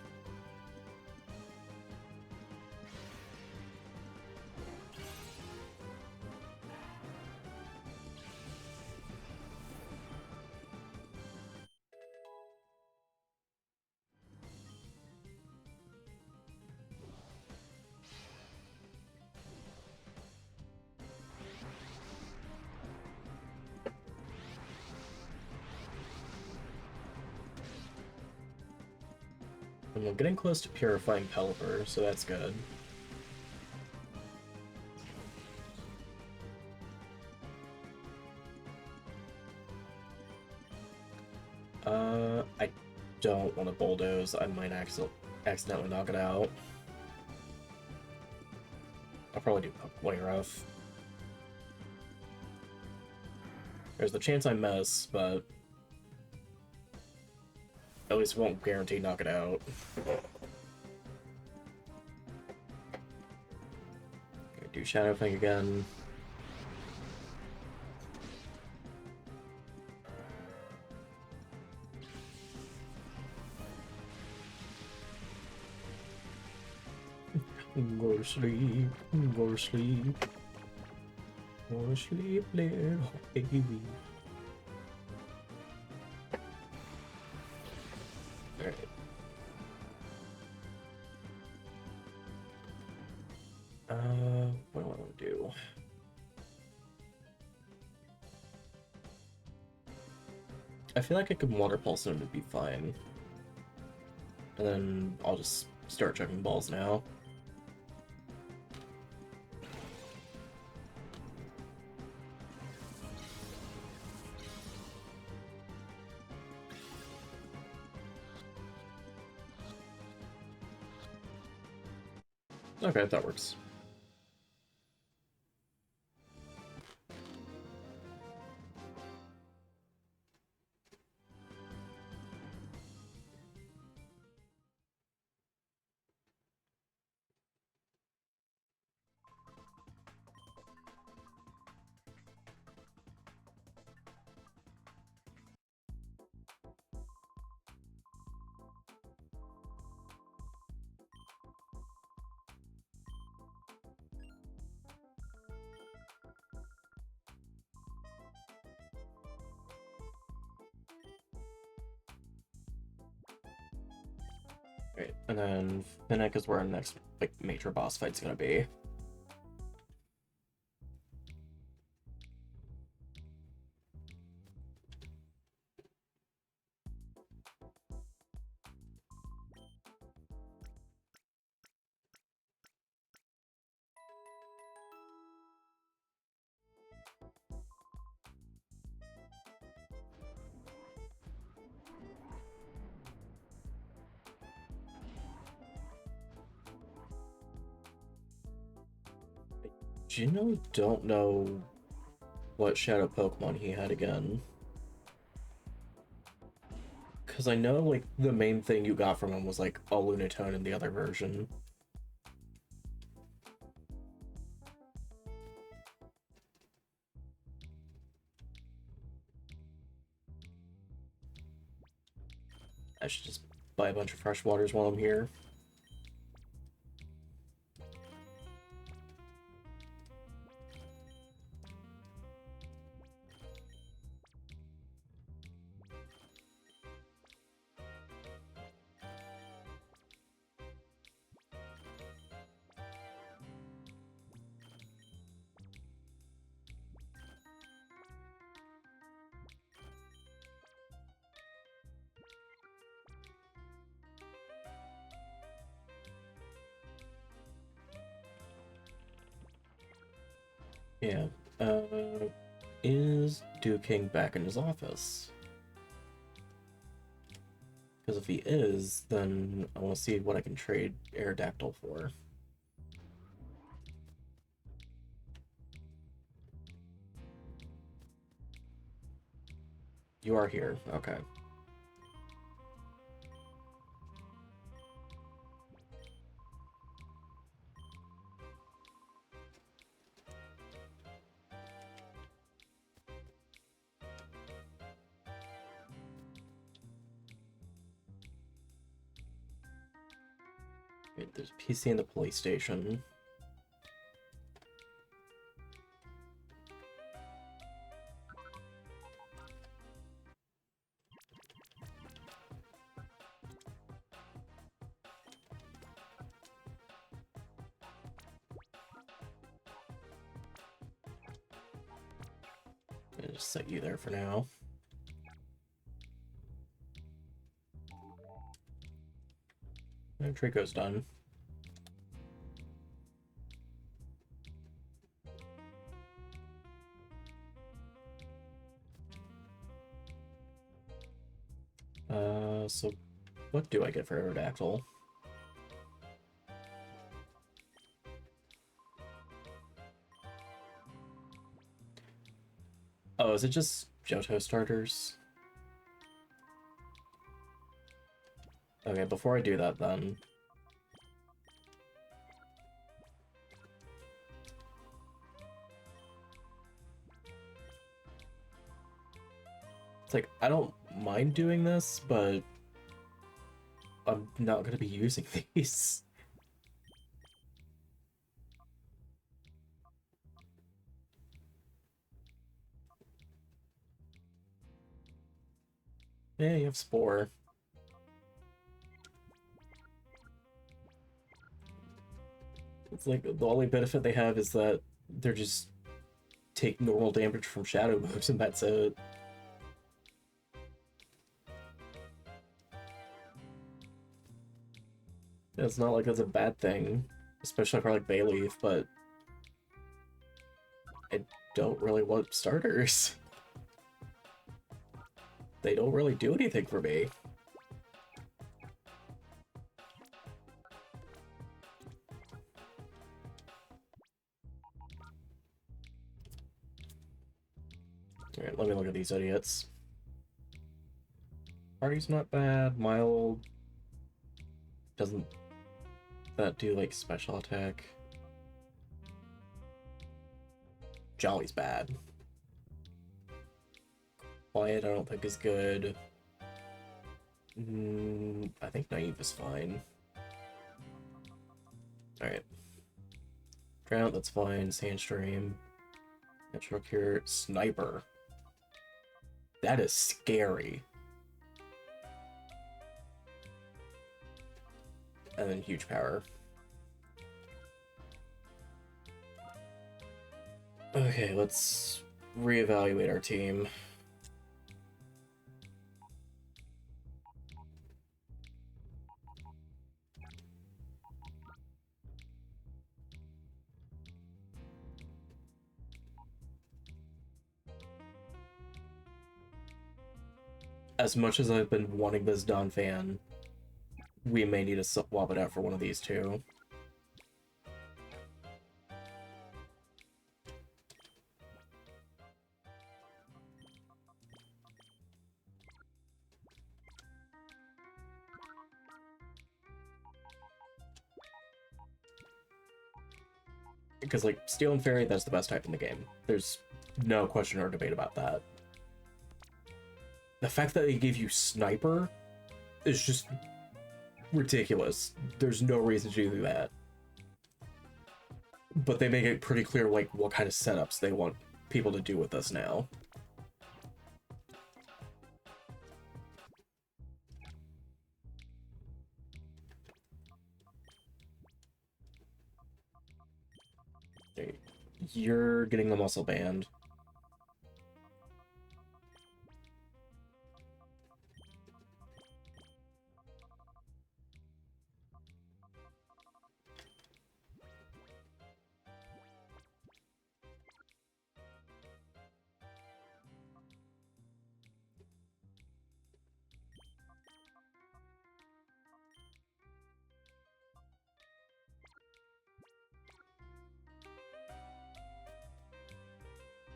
And I'm getting close to Purifying Pelipper, so that's good. I don't want to Bulldoze. I might accidentally knock it out. I'll probably do Way Rough. There's the chance I miss, but at least won't guarantee knock it out. Do Shadow Fang again. Go to sleep, go to sleep. Go to sleep, little baby. Alright. What do I want to do? I feel like I could Water Pulse him to be fine. And then I'll just start chucking balls now. Okay, that works. Right, and then Finnick is where our next like major boss fight's gonna be. Don't know what shadow Pokemon he had again. Because I know, like, the main thing you got from him was, like, a Lunatone in the other version. I should just buy a bunch of fresh waters while I'm here. Yeah. Is King back in his office? Because if he is, then I want to see what I can trade Aerodactyl for. You are here. Okay. Wait, there's a PC in the police station. I'll just set you there for now. And Trico's done. So what do I get for Aerodactyl? Oh, is it just Johto starters? Okay, before I do that then... It's like, I don't mind doing this, but I'm not going to be using these. Yeah, you have Spore. It's like, the only benefit they have is that they're just take normal damage from shadow moves, and that's it. It's not like that's a bad thing, especially for like Bayleaf, but I don't really want starters. They don't really do anything for me. Alright, let me look at these idiots. Party's not bad, mild. Doesn't that do like special attack? Jolly's bad. Quiet I don't think is good. I think Naive is fine. Alright. Drought, that's fine. Sandstream. Natural Cure. Sniper. That is scary. And then huge power. Okay, let's reevaluate our team. As much as I've been wanting this Don fan, we may need to swap it out for one of these two. Because, like, Steel and Fairy, that's the best type in the game. There's no question or debate about that. The fact that they give you Sniper is just ridiculous. There's no reason to do that. But they make it pretty clear, like, what kind of setups they want people to do with us now. You're getting the muscle band.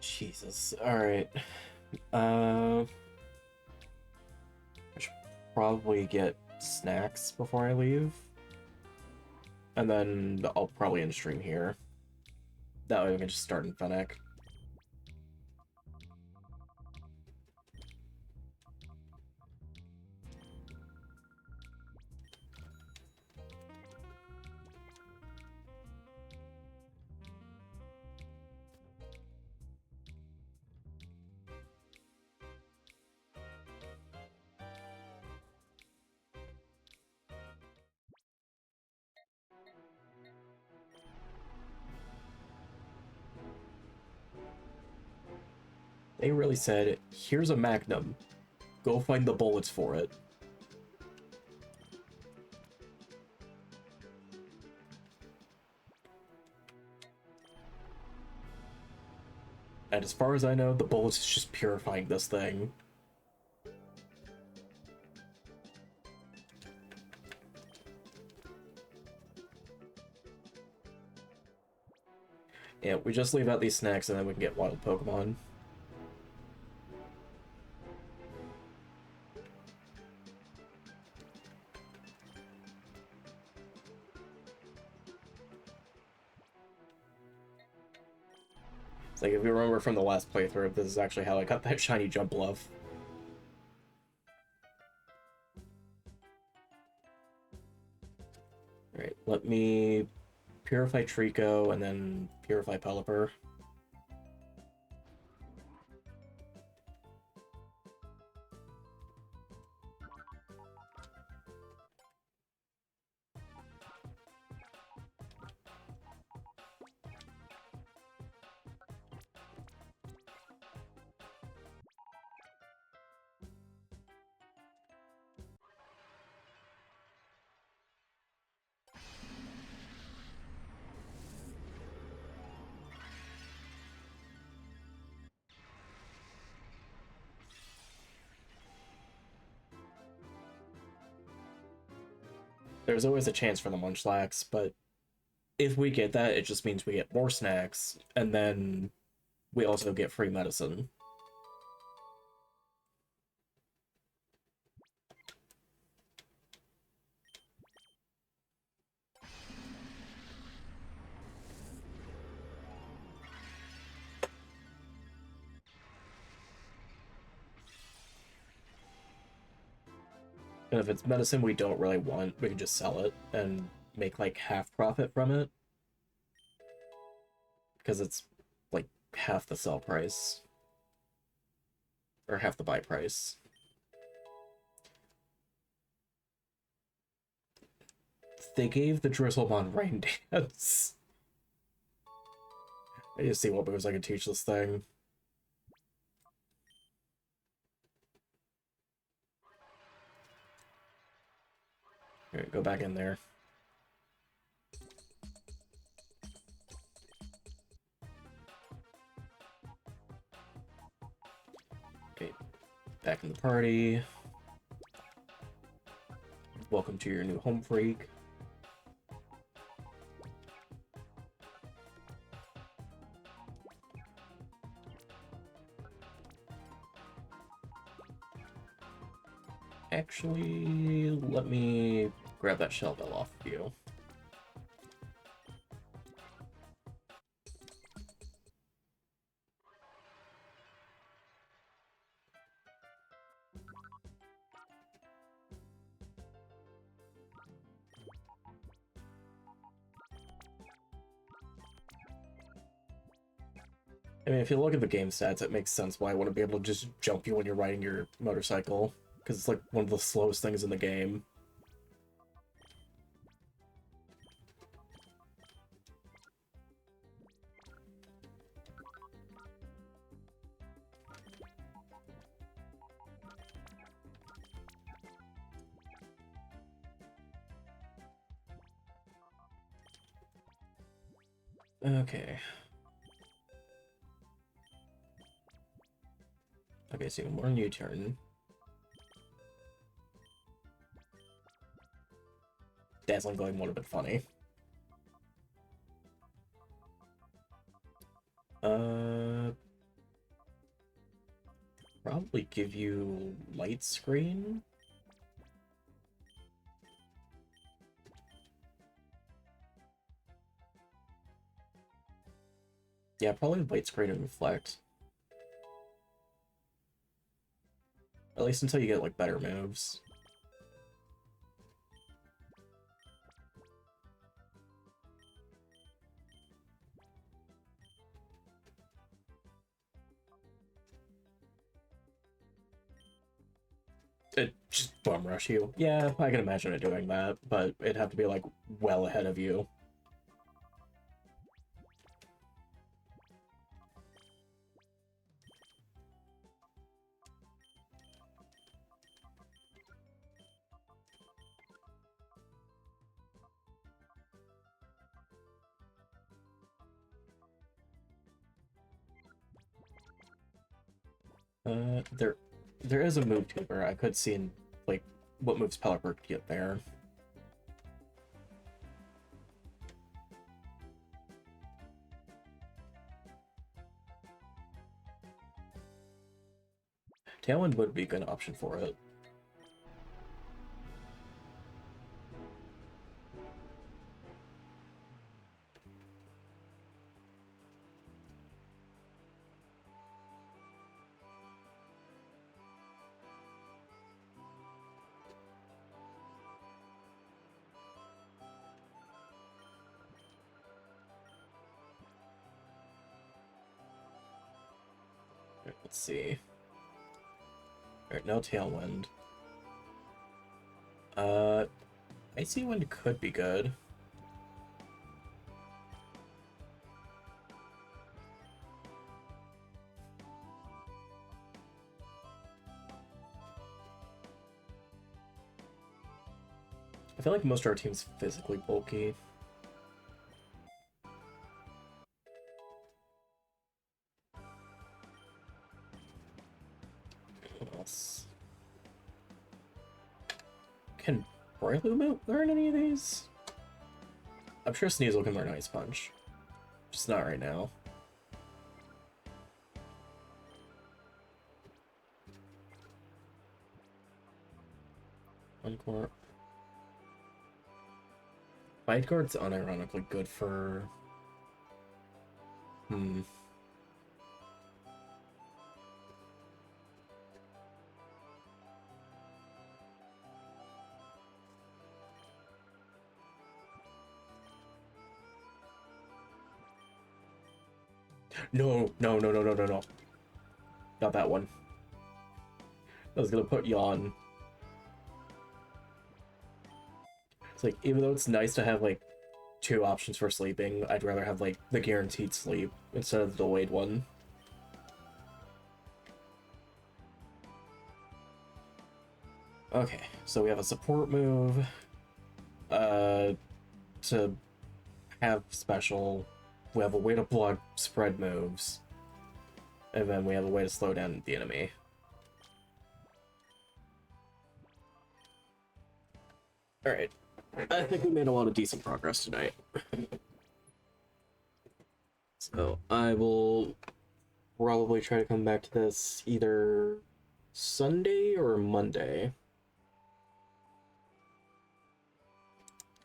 Jesus. Alright. probably get snacks before I leave. And then I'll probably end stream here. That way we can just start in Fennec. They really said, here's a Magnum. Go find the bullets for it. And as far as I know, the bullets is just purifying this thing. Yeah, we just leave out these snacks and then we can get wild Pokemon. It's like, if you remember from the last playthrough, this is actually how I got that shiny jump bluff. Alright, let me purify Trico and then purify Pelipper. There's always a chance for the Munchlax, but if we get that, it just means we get more snacks, and then we also get free medicine. And if it's medicine we don't really want, we can just sell it and make like half profit from it. Because it's like half the sell price. Or half the buy price. They gave the Drizzlemon Rain Dance. I need to see what moves I can teach this thing. Alright, go back in there. Okay, back in the party. Welcome to your new home, freak. Actually, let me grab that shell bell off of you. I mean, if you look at the game stats, it makes sense why I wouldn't be able to just jump you when you're riding your motorcycle, because it's like one of the slowest things in the game. Okay. Okay, so more new turn. Dazzling Gleam would have been funny. Probably give you Light Screen. Yeah, probably Blade Screen and Reflect. At least until you get, like, better moves. It just bum rush you. Yeah, I can imagine it doing that, but it'd have to be, like, well ahead of you. There is a move tuber. I could see, like, what moves Pelipper could get there. Tailwind would be a good option for it. Alright, let's see. Alright, no Tailwind. Icy Wind could be good. I feel like most of our team's physically bulky. What else? Can Broilu learn any of these? I'm sure Sneasel can learn Ice Punch. Just not right now. Encore. Fight Guard's unironically good for... No. Not that one. I was gonna put Yawn. It's like, even though it's nice to have, like, 2 options for sleeping, I'd rather have, like, the guaranteed sleep instead of the delayed one. Okay, so we have a support move, to have special, we have a way to block spread moves, and then we have a way to slow down the enemy. Alright, I think we made a lot of decent progress tonight. So, I will probably try to come back to this either Sunday or Monday.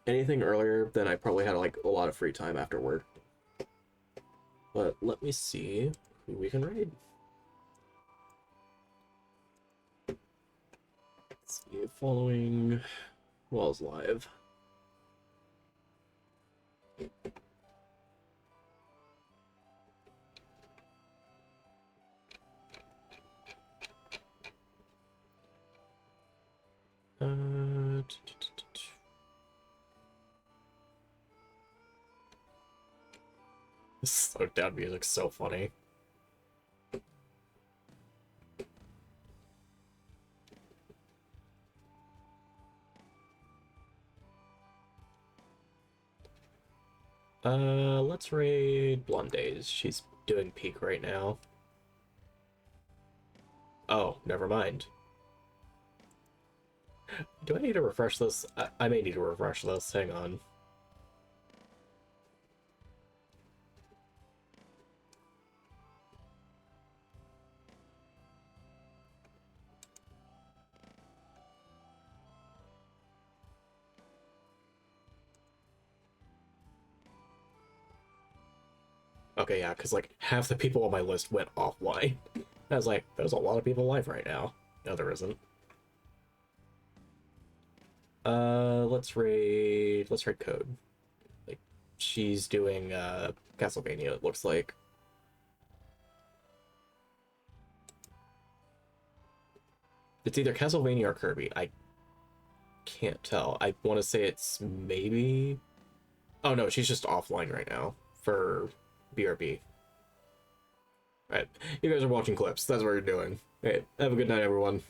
Anything earlier, then I probably had, like, a lot of free time after work. But let me see who we can raid. Let's see, following Walls Live. This slowed down music's so funny. Let's raid Blondays. She's doing peak right now. Oh, never mind. Do I need to refresh this? I may need to refresh this. Hang on. Okay, yeah, because like half the people on my list went offline. I was like, there's a lot of people live right now. No, there isn't. Let's raid Code. Like, she's doing Castlevania, it looks like. It's either Castlevania or Kirby. I can't tell. I want to say it's maybe. Oh no, she's just offline right now for BRB. Alright, you guys are watching clips. That's what you're doing. Alright, have a good night, everyone.